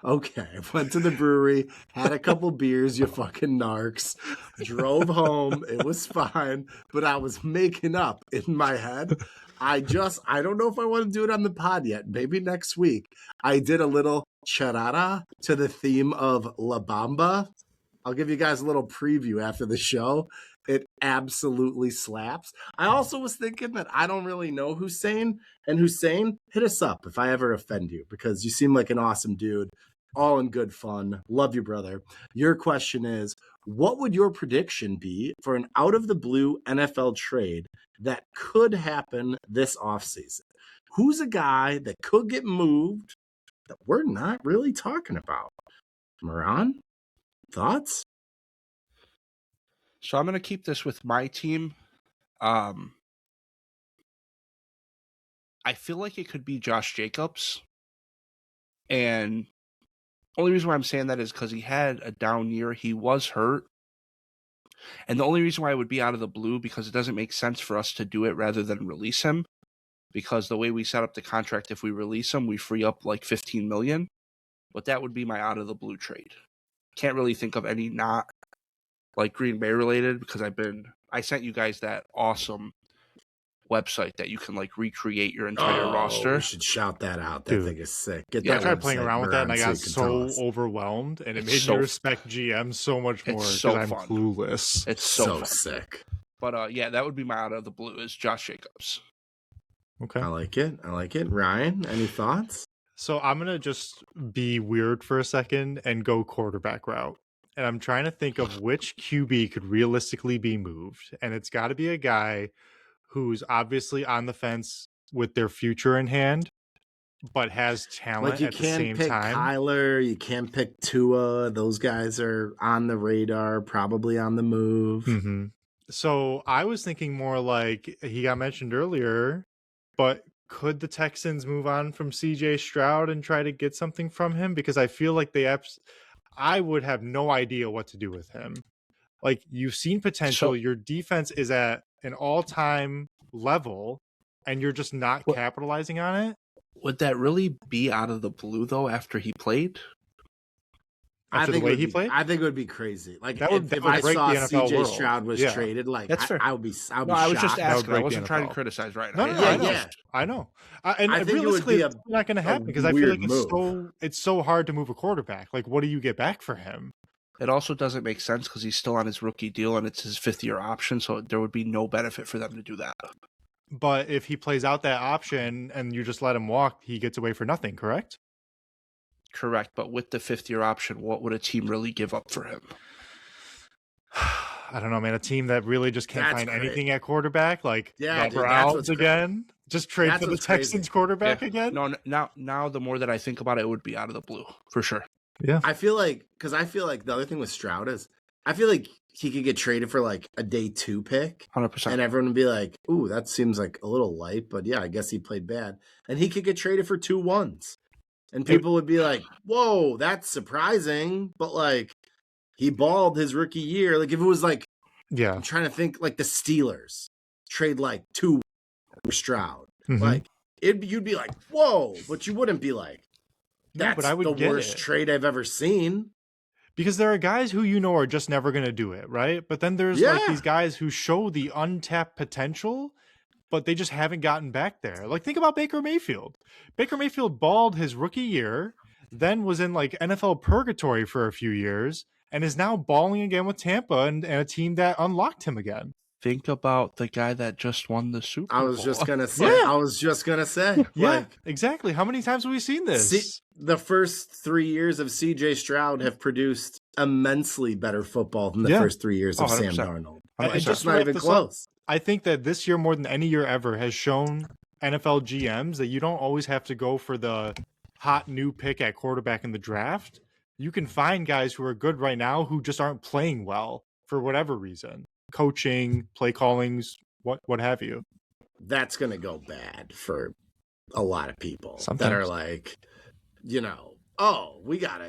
S1: Okay, went to the brewery, had a couple beers, you fucking narcs, drove home, it was fine, but I was making up in my head. I don't know if I want to do it on the pod yet, maybe next week. I did a little charada to the theme of La Bamba. I'll give you guys a little preview after the show. It absolutely slaps. I also was thinking that I don't really know Hussein, and Hussein, hit us up if I ever offend you, because you seem like an awesome dude. All in good fun. Love you, brother. Your question is, what would your prediction be for an out-of-the-blue NFL trade that could happen this offseason? Who's a guy that could get moved that we're not really talking about? Moran, thoughts?
S2: So I'm going to keep this with my team. I feel like it could be Josh Jacobs. And only reason why I'm saying that is because he had a down year. He was hurt. And the only reason why it would be out of the blue, because it doesn't make sense for us to do it rather than release him, because the way we set up the contract, if we release him, we free up like $15 million. But that would be my out of the blue trade. Can't really think of any not like Green Bay related, because I sent you guys that awesome website that you can like recreate your entire roster.
S1: We should shout that out. That thing is sick. Get
S3: I tried playing around with that and I got so overwhelmed, and it made me respect GM so much more because I'm clueless.
S2: It's so
S1: sick.
S2: But yeah, that would be my out of the blue is Josh Jacobs.
S3: Okay.
S1: I like it. Ryan, any thoughts?
S3: So I'm going to just be weird for a second and go quarterback route. And I'm trying to think of which QB could realistically be moved. And it's got to be a guy who's obviously on the fence with their future in hand, but has talent at the same time.
S1: You can't pick Kyler. You can't pick Tua. Those guys are on the radar, probably on the move.
S3: Mm-hmm. So I was thinking more like he got mentioned earlier, but could the Texans move on from CJ Stroud and try to get something from him? Because I feel like I would have no idea what to do with him. Like, you've seen potential. Your defense is at an all-time level, and you're just not capitalizing on it.
S2: Would that really be out of the blue, though, after he played?
S3: After the way he played?
S1: I think it would be crazy. Like, if
S3: I
S1: saw CJ Stroud was traded, like,
S2: that's fair.
S1: I would be shocked.
S2: I was just asking. I wasn't trying to criticize right now.
S3: I know. And
S1: I think
S3: realistically,
S1: it's
S3: not going to happen because I feel like it's so hard to move a quarterback. Like, what do you get back for him?
S2: It also doesn't make sense because he's still on his rookie deal and it's his 5th-year option, so there would be no benefit for them to do that.
S3: But if he plays out that option and you just let him walk, he gets away for nothing, correct?
S2: Correct, but with the 5th-year option, what would a team really give up for him?
S3: I don't know, man. A team that really just can't find anything at quarterback, like the
S1: dude,
S3: Browns again, just trade for the Texans quarterback again.
S2: No, now the more that I think about it, it would be out of the blue for sure.
S3: Yeah,
S1: I feel like the other thing with Stroud is I feel like he could get traded for like a day 2 pick,
S2: 100%,
S1: and everyone would be like, "Ooh, that seems like a little light," but yeah, I guess he played bad, and he could get traded for 2 1s. And people would be like, whoa, that's surprising. But, like, he balled his rookie year. Like, if it was like, I'm trying to think, like, the Steelers trade, like, 2 for Stroud.
S3: Mm-hmm.
S1: Like, you'd be like, whoa. But you wouldn't be like, that's the worst trade I've ever seen.
S3: Because there are guys who are just never going to do it, right? But then there's, like, these guys who show the untapped potential, but they just haven't gotten back there. Like, think about Baker Mayfield. Baker Mayfield balled his rookie year, then was in like NFL purgatory for a few years, and is now balling again with Tampa and a team that unlocked him again.
S2: Think about the guy that just won the Super Bowl.
S1: I was just gonna say.
S3: Yeah,
S1: like,
S3: exactly. How many times have we seen this?
S1: The first 3 years of CJ Stroud have produced immensely better football than the first 3 years of Sam Darnold. It's just not even close.
S3: I think that this year, more than any year ever, has shown NFL GMs that you don't always have to go for the hot new pick at quarterback in the draft. You can find guys who are good right now who just aren't playing well for whatever reason. Coaching, play callings, what have you.
S1: That's going to go bad for a lot of people
S3: Sometimes.
S1: That are like, we got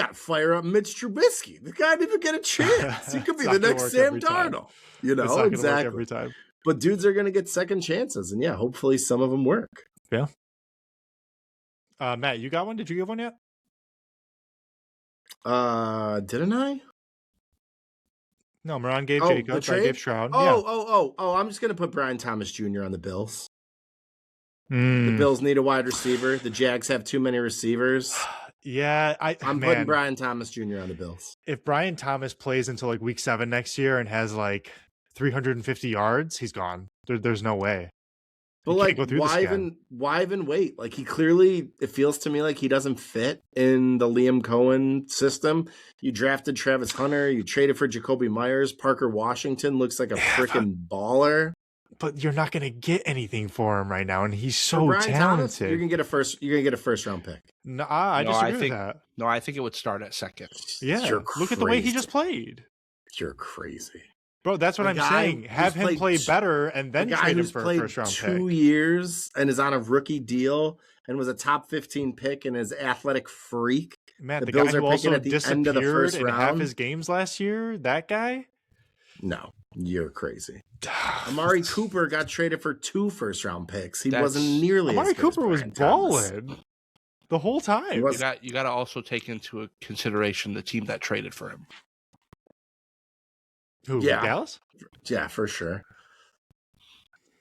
S1: to fire up Mitch Trubisky. The guy didn't even get a chance. He could be the next Sam Darnold. Exactly.
S3: Every time.
S1: But dudes are going to get second chances, and hopefully some of them work.
S3: Yeah. Matt, you got one? Did you give one yet?
S1: Didn't I?
S3: No, Moran gave Jacobs. I gave Stroud.
S1: I'm just going to put Brian Thomas Jr. on the Bills. The Bills need a wide receiver. The Jags have too many receivers.
S3: Yeah,
S1: I'm putting Brian Thomas Jr. on the Bills.
S3: If Brian Thomas plays until like week 7 next year and has like 350 yards, he's gone. There's no way.
S1: But like, why even wait? Like, it feels to me like he doesn't fit in the Liam Cohen system. You drafted Travis Hunter, you traded for Jacoby Myers, Parker Washington looks like a freaking baller.
S3: But you're not going to get anything for him right now, and he's so talented.
S1: Thomas, you're gonna get a first round pick.
S3: No, I disagree with that.
S2: No, I think it would start at second.
S3: Yeah, look at the way he just played.
S1: You're crazy.
S3: Bro, that's what I'm saying. Have him play better and then trade him for a first-round pick.
S1: 2 years and is on a rookie deal and was a top 15 pick and is athletic freak.
S3: Man, the Bills guy who also disappeared in half his games last year, that guy?
S1: No. You're crazy. Amari Cooper got traded for 2 first-round picks. He wasn't nearly
S3: Amari
S1: as good
S3: Cooper
S1: as
S3: was
S1: Thomas.
S3: balling the whole time.
S2: You got to also take into consideration the team that traded for him.
S3: Who?
S1: Yeah.
S3: Dallas?
S1: Yeah, for sure.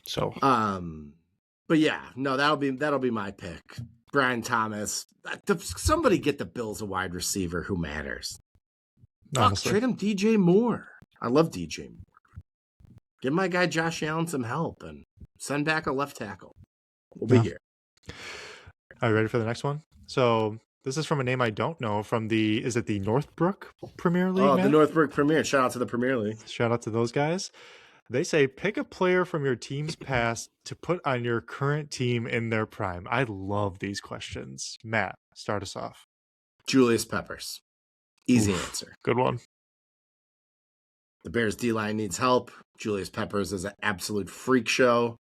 S2: So,
S1: but yeah, no, that'll be my pick. Brian Thomas. Somebody get the Bills a wide receiver who matters.
S3: Honestly.
S1: Trade him DJ Moore. I love DJ Moore. Give my guy Josh Allen some help and send back a left tackle. We'll be here.
S3: Are you ready for the next one? So this is from a name I don't know. Is it the Northbrook Premier League?
S1: Oh,
S3: Matt?
S1: the Northbrook Premier. Shout out to the Premier League.
S3: Shout out to those guys. They say pick a player from your team's past to put on your current team in their prime. I love these questions. Matt, start us off.
S1: Julius Peppers. Easy answer.
S3: Good one.
S1: The Bears D-line needs help. Julius Peppers is an absolute freak show.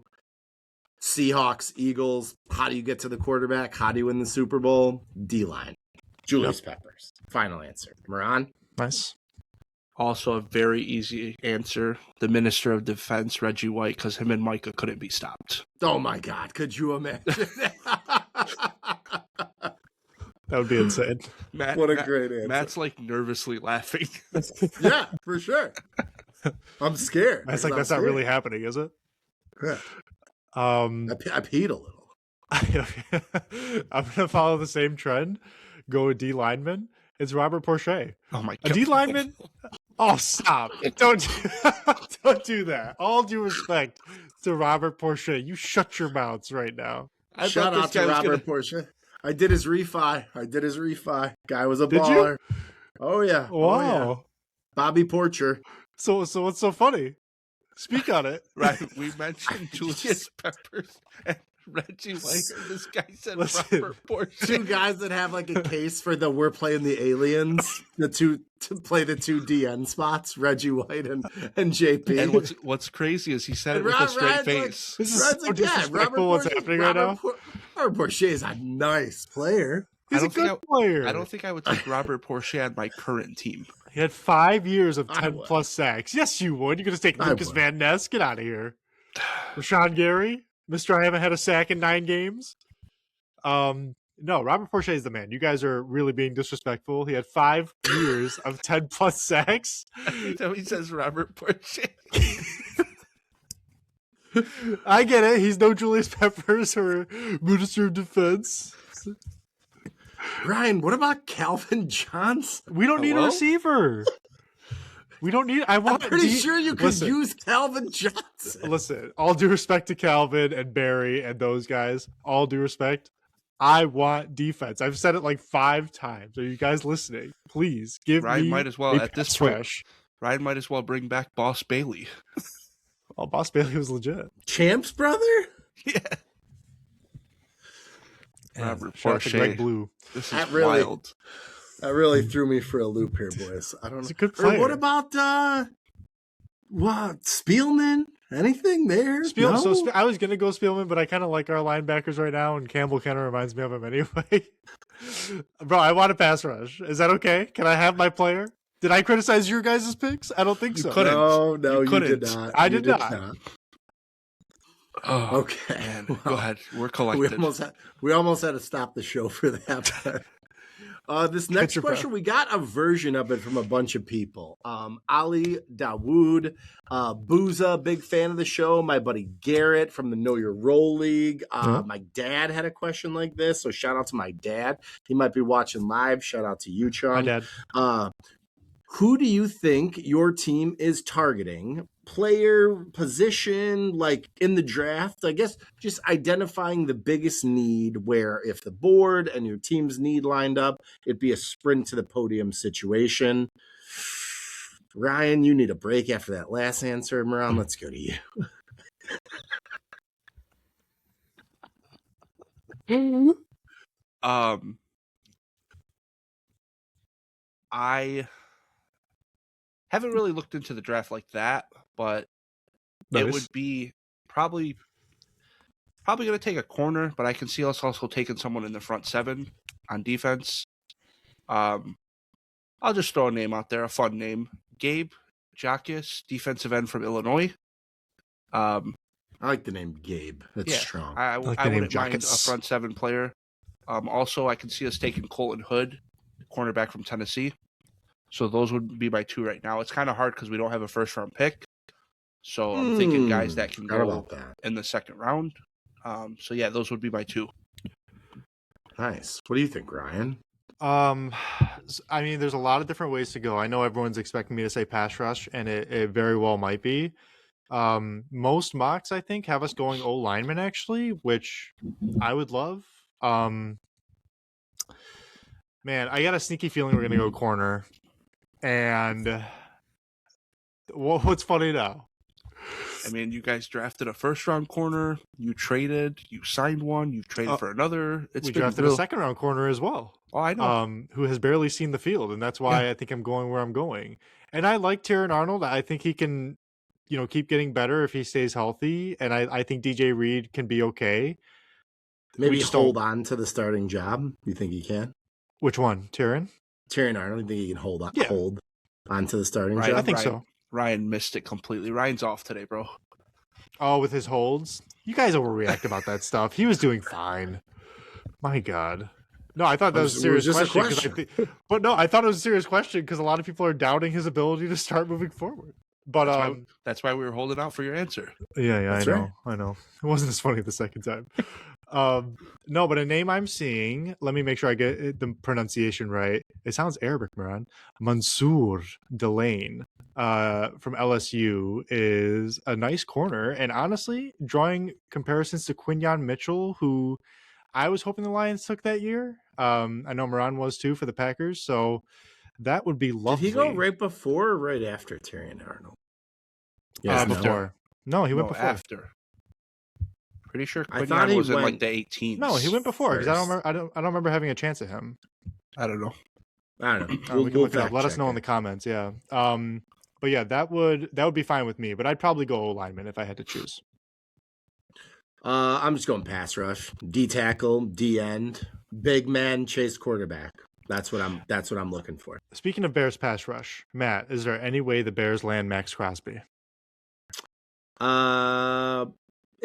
S1: Seahawks, Eagles. How do you get to the quarterback? How do you win the Super Bowl? D-line. Julius Peppers. Final answer. Moran?
S3: Nice.
S2: also a very easy answer. The Minister of Defense, Reggie White, because him and Micah couldn't be stopped.
S1: Oh, my God. Could you imagine?
S3: That would be insane.
S1: What a great answer.
S2: Matt's like nervously laughing.
S1: Yeah, for sure. I'm scared.
S3: That's like, that's not really happening, is it?
S1: Yeah. I peed a little.
S3: I'm going to follow the same trend. Go with D lineman. It's Robert Porcher.
S2: Oh my
S3: A
S2: God.
S3: D lineman? Oh, stop. Don't do that. All due respect to Robert Porcher. You shut your mouths right now.
S1: Shout out to Robert Porcher. I did his refi. Guy was a baller.
S3: You?
S1: Oh, yeah.
S3: Wow.
S1: Oh, yeah. Bobby Porcher.
S3: So what's so funny? Speak on it.
S2: Right. We mentioned Julius Peppers and Reggie White. This guy said
S3: Listen,
S2: Robert Porcher.
S1: Two guys that have like a case for the we're playing the aliens, to play the two DN spots, Reggie White and JP.
S2: And what's crazy is he said it with a straight face.
S3: This is so disrespectful what's happening right now.
S1: Robert Porcher is a nice player.
S3: He's a good player.
S2: I don't think I would take Robert Porcher on my current team.
S3: He had 5 years of 10-plus sacks. Yes, you would. You could just take Lucas Van Ness. Get out of here. Rashawn Gary, Mr. I haven't had a sack in 9 games. No, Robert Porcher is the man. You guys are really being disrespectful. He had 5 years of 10-plus sacks.
S2: Every time he says Robert Porcher.
S3: I get it. He's no Julius Peppers or Minister of Defense.
S1: Ryan, what about Calvin Johnson?
S3: We don't need a receiver. We don't need.
S1: I'm pretty sure you could use Calvin Johnson.
S3: Listen, all due respect to Calvin and Barry and those guys, all due respect, I want defense. I've said it like 5 times. Are you guys listening? Please give
S2: Ryan
S3: me
S2: might as well
S3: a
S2: at this
S3: pass
S2: point.
S3: rush.
S2: Ryan might as well bring back Boss Bailey.
S3: Oh, Boss Bailey was legit.
S1: Champ's brother?
S2: Yeah. Robert
S3: Shout out to Greg
S2: Porcher.
S3: Blue.
S2: This is
S1: That really-
S2: wild.
S1: That really threw me for a loop here, boys. I don't know.
S3: He's a good
S1: Or
S3: player.
S1: what about Spielman? Anything there?
S3: Spielman.
S1: No?
S3: So I was gonna go Spielman, but I kind of like our linebackers right now, and Campbell kind of reminds me of him anyway. Bro, I want a pass rush. Is that okay? Can I have my player? Did I criticize your guys' picks? I don't think so.
S2: couldn't.
S1: No,
S2: You
S1: you
S2: couldn't.
S1: did not.
S3: I
S1: You
S3: did not.
S2: Oh,
S1: Okay.
S2: man.
S1: Well,
S2: Go ahead. We're collected.
S1: We almost had to stop the show for that. This next question, we got a version of it from a bunch of people. Ali Dawood, Booza, big fan of the show. My buddy Garrett from the Know Your Role League. My dad had a question like this, so shout out to my dad. He might be watching live. Shout out to you, Chung.
S3: My dad.
S1: Who do you think your team is targeting? Player, position, like in the draft? I guess just identifying the biggest need where if the board and your team's need lined up, it'd be a sprint to the podium situation. Ryan, you need a break after that last answer. Moran, let's go to you.
S2: I haven't really looked into the draft like that, but
S3: Nice.
S2: it would be probably going to take a corner, but I can see us also taking someone in the front 7 on defense. I'll just throw a name out there, a fun name. Gabe Jacques, defensive end from Illinois.
S1: I like the name Gabe. It's strong.
S2: I
S3: like the name
S2: wouldn't mind a
S3: Jacques.
S2: front seven player. Also, I can see us taking Colton Hood, cornerback from Tennessee. So those would be my two right now. It's kind of hard because we don't have a first-round pick. So I'm thinking guys that can go in the second round. So yeah, those would be my two.
S1: Nice. What do you think, Ryan?
S3: I mean, there's a lot of different ways to go. I know everyone's expecting me to say pass rush, and it very well might be. Most mocks, I think, have us going O lineman actually, which I would love. Man, I got a sneaky feeling we're gonna go corner. And what's funny now?
S2: I mean, you guys drafted a first-round corner. You traded. You signed one. You traded for another.
S3: We drafted a second-round corner as well.
S2: Oh, I know.
S3: Who has barely seen the field, and that's why I think I'm going where I'm going. And I like Terran Arnold. I think he can, keep getting better if he stays healthy. And I think DJ Reed can be okay.
S1: Maybe hold on to the starting job. You think he can?
S3: Which one, Terran?
S1: Terran Arnold. You think he can hold on to the starting job?
S3: I think so.
S2: Ryan missed it completely. Ryan's off today, bro.
S3: Oh, with his holds? You guys overreact about that stuff. He was doing fine. My God. No, I thought that was a serious question. I thought it was a serious question because a lot of people are doubting his ability to start moving forward. But
S2: that's why we were holding out for your answer.
S3: Yeah, I know. It wasn't as funny the second time. No, but a name I'm seeing, let me make sure I get the pronunciation right. It sounds Arabic, Moran. Mansour Delane from LSU is a nice corner. And honestly, drawing comparisons to Quinyon Mitchell, who I was hoping the Lions took that year. I know Moran was too for the Packers. So that would be lovely.
S1: Did he go right before or right after Terran Arnold?
S3: Before. No, he went before.
S2: After. Pretty sure Quinyon was in like the 18th.
S3: No, he went before because I don't remember having a chance at him.
S2: I don't know.
S3: We can look it up. Let us know in the comments. Yeah. But yeah, that would be fine with me. But I'd probably go lineman if I had to choose.
S1: I'm just going pass rush, D tackle, D end, big man, chase quarterback. That's what I'm looking for.
S3: Speaking of Bears pass rush, Matt, is there any way the Bears land Max Crosby?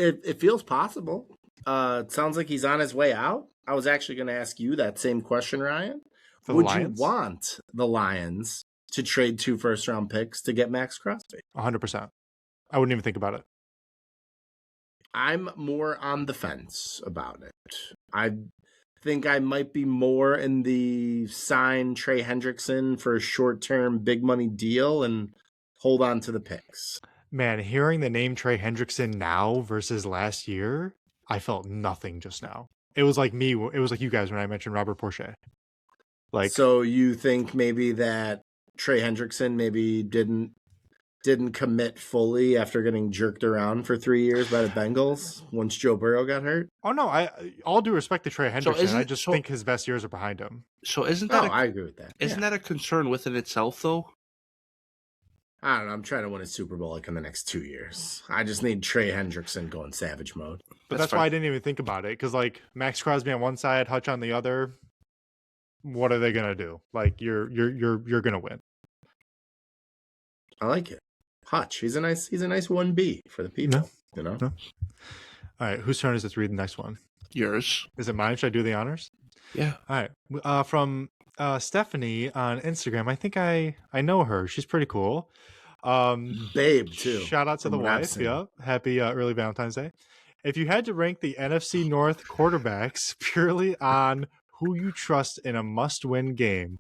S1: It feels possible. It sounds like he's on his way out. I was actually going to ask you that same question, Ryan. Would you want the Lions to trade 2 first-round picks to get Max Crosby?
S3: 100%. I wouldn't even think about it.
S1: I'm more on the fence about it. I think I might be more in the sign Trey Hendrickson for a short-term big money deal and hold on to the picks.
S3: Man, hearing the name Trey Hendrickson now versus last year, I felt nothing just now. It was like me. It was like you guys when I mentioned Robert Porcher.
S1: So you think maybe that Trey Hendrickson maybe didn't commit fully after getting jerked around for 3 years by the Bengals once Joe Burrow got hurt?
S3: Oh no, all due respect to Trey Hendrickson, I just think his best years are behind him.
S2: So isn't that?
S1: I agree with that.
S2: Isn't that a concern within itself, though?
S1: I don't know. I'm trying to win a Super Bowl in the next 2 years. I just need Trey Hendrickson going savage mode.
S3: But that's why I didn't even think about it because Max Crosby on one side, Hutch on the other. What are they gonna do? You're gonna win.
S1: I like it. Hutch. He's a nice 1B for the people. No.
S3: All right. Whose turn is it to read the next one?
S2: Yours.
S3: Is it mine? Should I do the honors?
S2: Yeah.
S3: All right. From Stephanie on Instagram. I think I know her. She's pretty cool.
S1: Babe too.
S3: Shout out to the wife. Yeah. Happy early Valentine's Day. If you had to rank the NFC North quarterbacks purely on who you trust in a must-win game,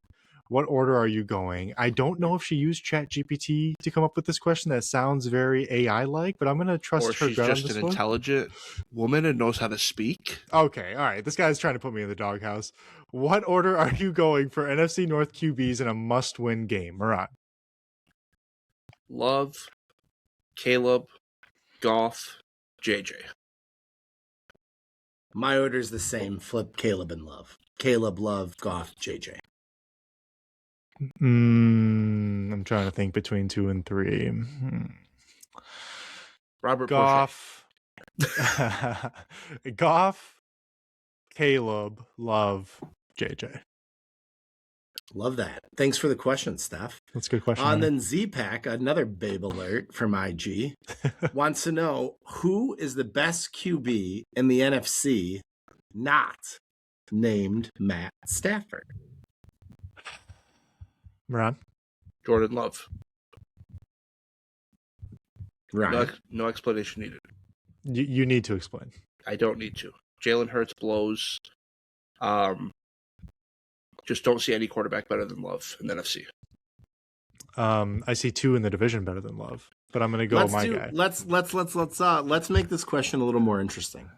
S3: what order are you going? I don't know if she used ChatGPT to come up with this question. That sounds very AI-like, but I'm going to trust her.
S2: Or she's just an intelligent woman and knows how to speak.
S3: Okay, all right. This guy's trying to put me in the doghouse. What order are you going for NFC North QBs in a must-win game? Marat.
S2: Love, Caleb, Goff, JJ.
S1: My order's the same. Flip Caleb and Love. Caleb, Love, Goff, JJ.
S3: I'm trying to think between 2 and 3.
S2: Robert
S3: Goff. Goff, Caleb, Love, JJ.
S1: Love that. Thanks for the question, Steph.
S3: That's a good question.
S1: And then Z-Pack, another Babe alert from IG, wants to know who is the best QB in the NFC not named Matt Stafford?
S3: Ron?
S2: Jordan Love.
S1: Right.
S2: No explanation needed.
S3: You need to explain.
S2: I don't need to. Jalen Hurts blows. Just don't see any quarterback better than Love in the NFC.
S3: I see two in the division better than Love, but I'm going to go guy.
S1: Let's make this question a little more interesting.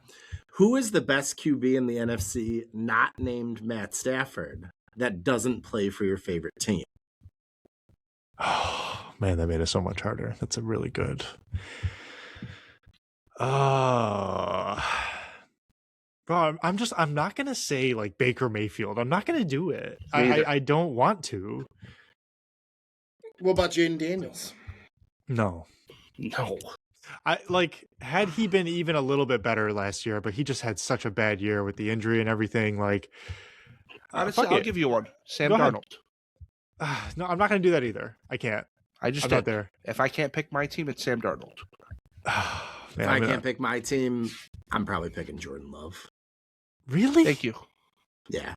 S1: Who is the best QB in the NFC not named Matt Stafford that doesn't play for your favorite team?
S3: Oh, man, that made it so much harder. That's a really good. Bro, I'm not going to say like Baker Mayfield. I'm not going to do it. I don't want to.
S1: What about Jaden Daniels?
S3: No. Had he been even a little bit better last year, but he just had such a bad year with the injury and everything. Like,
S2: honestly, I'll give you one. Sam Darnold.
S3: No, I'm not going to do that either. I can't.
S2: I'm not there. If I can't pick my team, it's Sam Darnold.
S1: Man, if I can't pick my team, I'm probably picking Jordan Love.
S3: Really?
S2: Thank you.
S1: Yeah.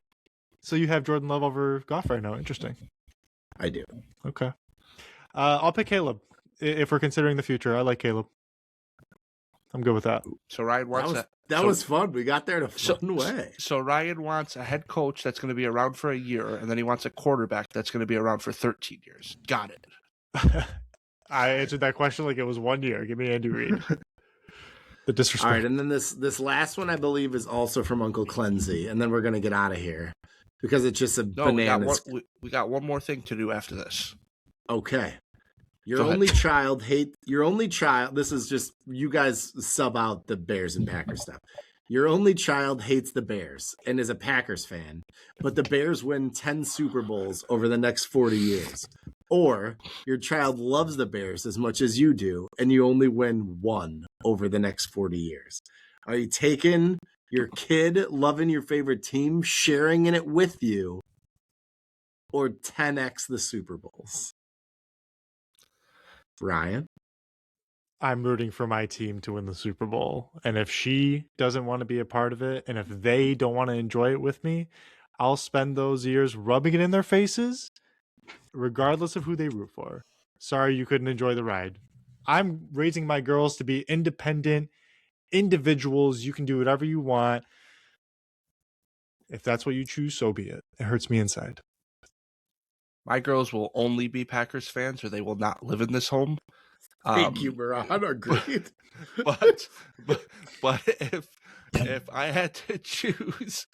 S3: So you have Jordan Love over Goff right now. Interesting.
S1: I do.
S3: Okay. I'll pick Caleb. If we're considering the future, I like Caleb. I'm good with that.
S2: So Ryan wants
S1: that was fun. We got there in a fun way.
S2: So Ryan wants a head coach that's going to be around for a year, and then he wants a quarterback that's going to be around for 13 years. Got it.
S3: I answered that question like it was 1 year. Give me Andy Reid. The disrespect.
S1: All right, and then this last one I believe is also from Uncle Clenzy, and then we're going to get out of here because it's just bananas.
S2: We got one more thing to do after this.
S1: Okay. Your only child. This is just you guys sub out the Bears and Packers stuff. Your only child hates the Bears and is a Packers fan, but the Bears win 10 Super Bowls over the next 40 years. Or your child loves the Bears as much as you do, and you only win one over the next 40 years. Are you taking your kid loving your favorite team, sharing in it with you, or 10x the Super Bowls? Ryan?
S3: I'm rooting for my team to win the Super Bowl. And if she doesn't want to be a part of it, and if they don't want to enjoy it with me, I'll spend those years rubbing it in their faces, regardless of who they root for. Sorry you couldn't enjoy the ride. I'm raising my girls to be independent individuals. You can do whatever you want. If that's what you choose, so be it. It hurts me inside.
S2: My girls will only be Packers fans, or they will not live in this home.
S1: Thank you, Murat. Agreed.
S2: But if I had to choose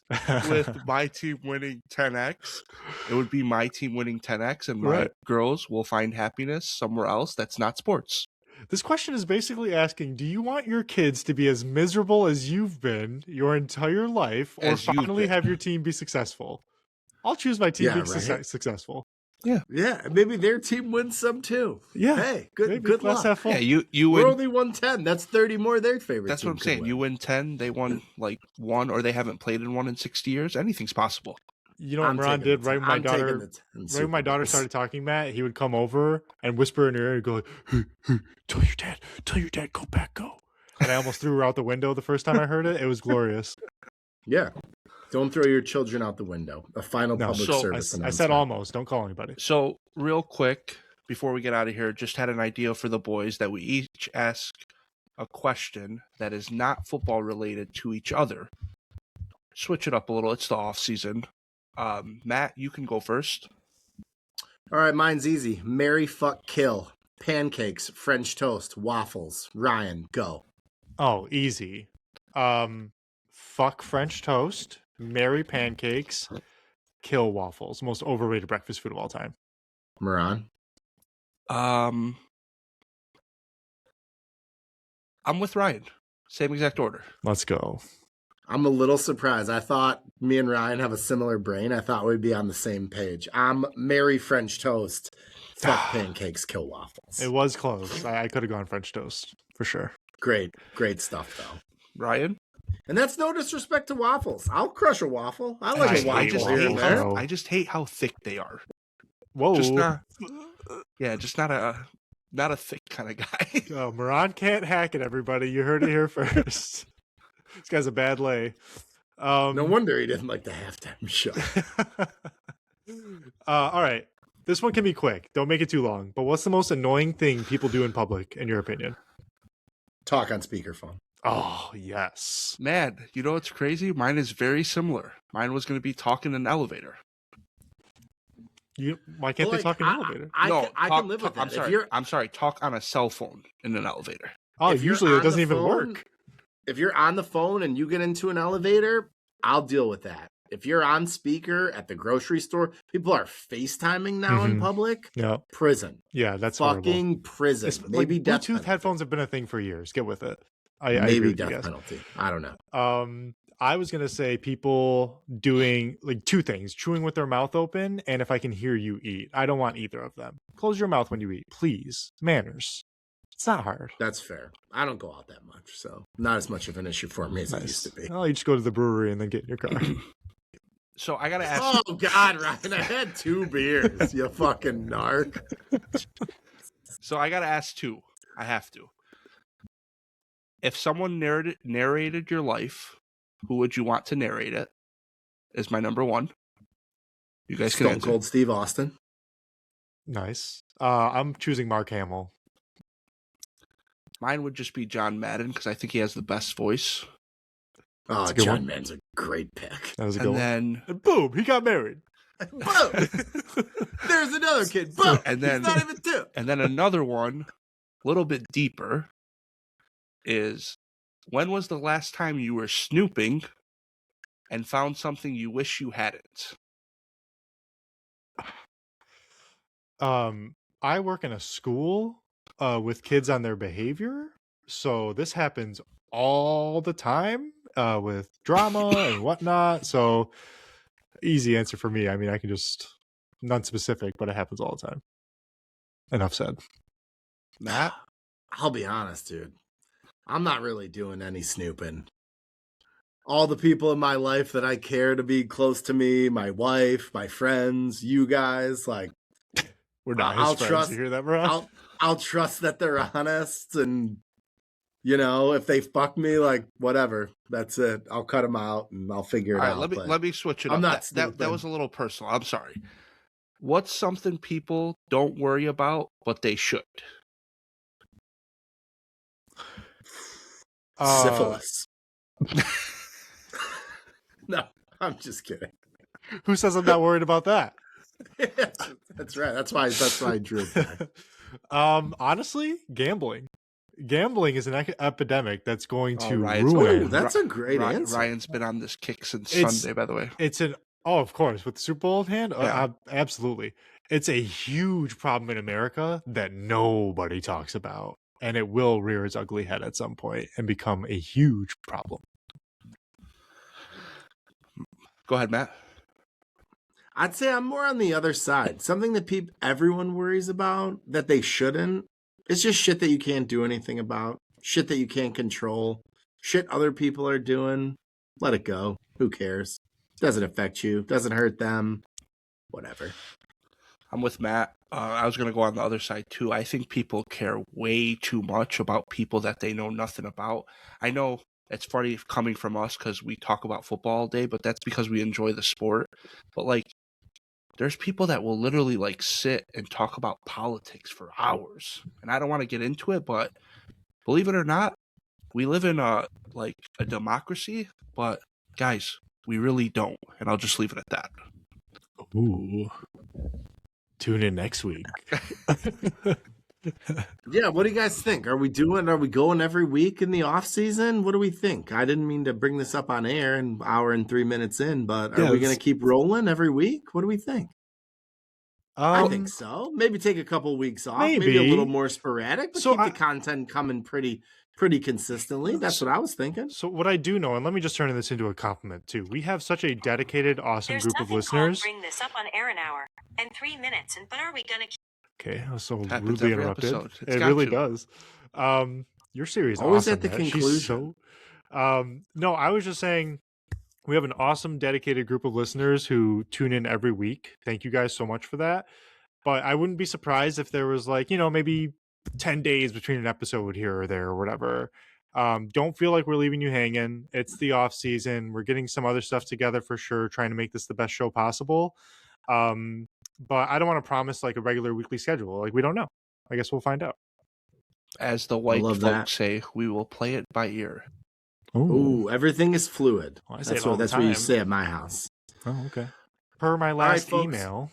S2: with my team winning 10x, it would be my team winning 10x, and my girls will find happiness somewhere else that's not sports.
S3: This question is basically asking, do you want your kids to be as miserable as you've been your entire life, or finally have your team be successful? I'll choose my team being successful.
S1: Yeah. Maybe their team wins some too.
S3: Yeah.
S1: Hey, good luck.
S3: Have fun.
S2: Yeah, you win.
S1: We're only won 10. That's 30 more their favorite.
S2: That's what I'm saying. You win 10, they won like one, or they haven't played in one in 60 years. Anything's possible.
S3: You know what Moran did right when my daughter started talking, Matt? He would come over and whisper in her ear and go, hey, tell your dad, go back, go. And I almost threw her out the window the first time I heard it. It was glorious.
S1: Yeah. Don't throw your children out the window. A final public service announcement.
S3: I said almost. Don't call anybody.
S2: So real quick, before we get out of here, just had an idea for the boys that we each ask a question that is not football related to each other. Switch it up a little. It's the off season. Matt, you can go first.
S1: All right, mine's easy. Marry, fuck, kill. Pancakes, French toast, waffles. Ryan, go.
S3: Oh, easy. Fuck French toast. Marry pancakes, kill waffles. Most overrated breakfast food of all time.
S1: Moran?
S2: I'm with Ryan. Same exact order.
S3: Let's go.
S1: I'm a little surprised. I thought me and Ryan have a similar brain. I thought we'd be on the same page. I'm marry French toast, fuck pancakes, kill waffles.
S3: It was close. I could have gone French toast for sure.
S1: Great stuff though.
S2: Ryan?
S1: And that's no disrespect to waffles. I'll crush a waffle. I like a waffle here and there.
S2: I just hate how thick they are.
S3: Whoa.
S2: Just not a thick kind of guy.
S3: Oh, Moran can't hack it, everybody. You heard it here first. This guy's a bad lay.
S1: No wonder he didn't like the halftime show.
S3: All right. This one can be quick. Don't make it too long. But what's the most annoying thing people do in public, in your opinion?
S1: Talk on speakerphone.
S3: Oh, yes.
S2: Man, you know what's crazy? Mine is very similar. Mine was going to be talking in an elevator.
S3: Why can't they talk in an elevator?
S1: I can live with that.
S2: I'm sorry. Talk on a cell phone in an elevator.
S3: Oh, usually it doesn't even work.
S1: If you're on the phone and you get into an elevator, I'll deal with that. If you're on speaker at the grocery store, people are FaceTiming now in public.
S3: Yeah.
S1: Prison.
S3: Yeah, that's
S1: fucking
S3: horrible.
S1: prison. Maybe death
S3: Bluetooth
S1: penalty.
S3: headphones have been a thing for years. Get with it. I
S1: Maybe
S3: agree with
S1: death penalty. I don't know.
S3: I was going to say people doing like two things, chewing with their mouth open, and if I can hear you eat. I don't want either of them. Close your mouth when you eat, please. Manners. It's not hard.
S1: That's fair. I don't go out that much, so not as much of an issue for me as it used to be.
S3: Well, you just go to the brewery and then get in your car.
S2: So I got to ask.
S1: Oh, God, Ryan, I had 2 beers, you fucking narc.
S2: So I got to ask 2. I have to. If someone narrated your life, who would you want to narrate it? Is my number 1. You guys can answer.
S1: Stone Cold Steve Austin.
S3: Nice. I'm choosing Mark Hamill.
S2: Mine would just be John Madden because I think he has the best voice.
S1: Oh, John Madden's a great pick.
S3: That was a good one.
S1: And
S3: boom, he got married.
S1: Boom. There's another kid. Boom.
S2: And then,
S1: he's not even 2.
S2: And then another one, a little bit deeper, is when was the last time you were snooping and found something you wish you hadn't?
S3: I work in a school with kids on their behavior, so this happens all the time with drama and whatnot. So easy answer for me. I mean, I can just none specific, but it happens all the time. Enough said.
S2: Matt,
S1: I'll be honest, dude. I'm not really doing any snooping. All the people in my life that I care to be close to me, my wife, my friends, you guys, like,
S3: we're not his friends.
S1: Trust,
S3: you hear that, bro?
S1: I'll trust that they're honest, and you know, if they fuck me, like, whatever, that's it. I'll cut them out and I'll figure it out.
S2: Let me switch it
S1: up.
S2: That was a little personal. I'm sorry. What's something people don't worry about, but they should?
S1: Syphilis. No, I'm just kidding.
S3: Who says I'm not worried about that?
S1: That's right. That's why I drew it back.
S3: Honestly, gambling. Gambling is an epidemic that's going to ruin.
S1: Oh, that's a great answer.
S2: Ryan's been on this kick since Sunday, by the way.
S3: Of course, with the Super Bowl at hand,
S2: yeah.
S3: Absolutely. It's a huge problem in America that nobody talks about, and it will rear its ugly head at some point and become a huge problem.
S2: Go ahead, Matt.
S1: I'd say I'm more on the other side. Something that everyone worries about that they shouldn't. It's just shit that you can't do anything about. Shit that you can't control. Shit other people are doing. Let it go. Who cares? Doesn't affect you. Doesn't hurt them. Whatever.
S2: I'm with Matt. I was going to go on the other side, too. I think people care way too much about people that they know nothing about. I know it's funny coming from us because we talk about football all day, but that's because we enjoy the sport. But, like, there's people that will literally, like, sit and talk about politics for hours. And I don't want to get into it, but believe it or not, we live in a democracy, but, guys, we really don't. And I'll just leave it at that.
S3: Ooh. Tune in next week.
S1: Yeah, what do you guys think? Are we going every week in the off season? What do we think? I didn't mean to bring this up on air an hour and 3 minutes in, but are we going to keep rolling every week? What do we think? I think so. Maybe take a couple weeks off. Maybe a little more sporadic, but keep the content coming pretty consistently. That's what I was thinking.
S3: So what I do know, and let me just turn this into a compliment too. We have such a dedicated, awesome group of listeners.
S4: Bring this up on air an hour and 3 minutes, but are we gonna?
S3: Okay, I was so
S2: happens
S3: rudely
S2: every
S3: interrupted.
S2: episode.
S3: It really does. Your series
S1: always
S3: awesome,
S1: at the conclusion.
S3: No, I was just saying we have an awesome dedicated group of listeners who tune in every week. Thank you guys so much for that. But I wouldn't be surprised if there was like, maybe 10 days between an episode here or there or whatever. Don't feel like we're leaving you hanging. It's the off season. We're getting some other stuff together for sure, trying to make this the best show possible. But I don't want to promise like a regular weekly schedule. Like we don't know. I guess we'll find out.
S2: As the white
S1: love
S2: folks
S1: that.
S2: say, we will play it by ear.
S1: Ooh, everything is fluid.
S3: Well, I say
S1: That's
S3: it all
S1: what
S3: the
S1: that's what you
S3: time.
S1: say at my house.
S3: Oh, okay. Per my
S1: right,
S3: last
S1: folks.
S3: email.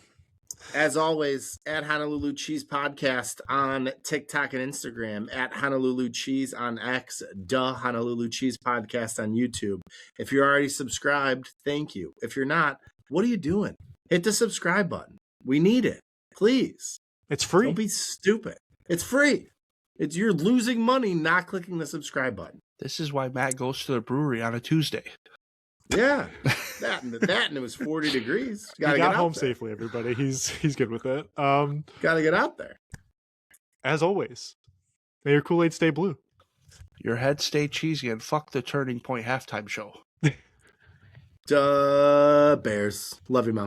S1: As always, at Honolulu Cheese Podcast on TikTok and Instagram, at Honolulu Cheese on X, Honolulu Cheese Podcast on YouTube. If you're already subscribed, thank you. If you're not, what are you doing? Hit the subscribe button. We need it. Please.
S3: It's free.
S1: Don't be stupid. It's free. You're losing money not clicking the subscribe button.
S2: This is why Matt goes to the brewery on a Tuesday.
S1: Yeah, and it was 40 degrees.
S3: He got home safely, everybody. He's good with it.
S1: Gotta get out there.
S3: As always, may your Kool-Aid stay blue.
S2: Your head stay cheesy, and fuck the Turning Point halftime show.
S1: Bears. Love you, Mom.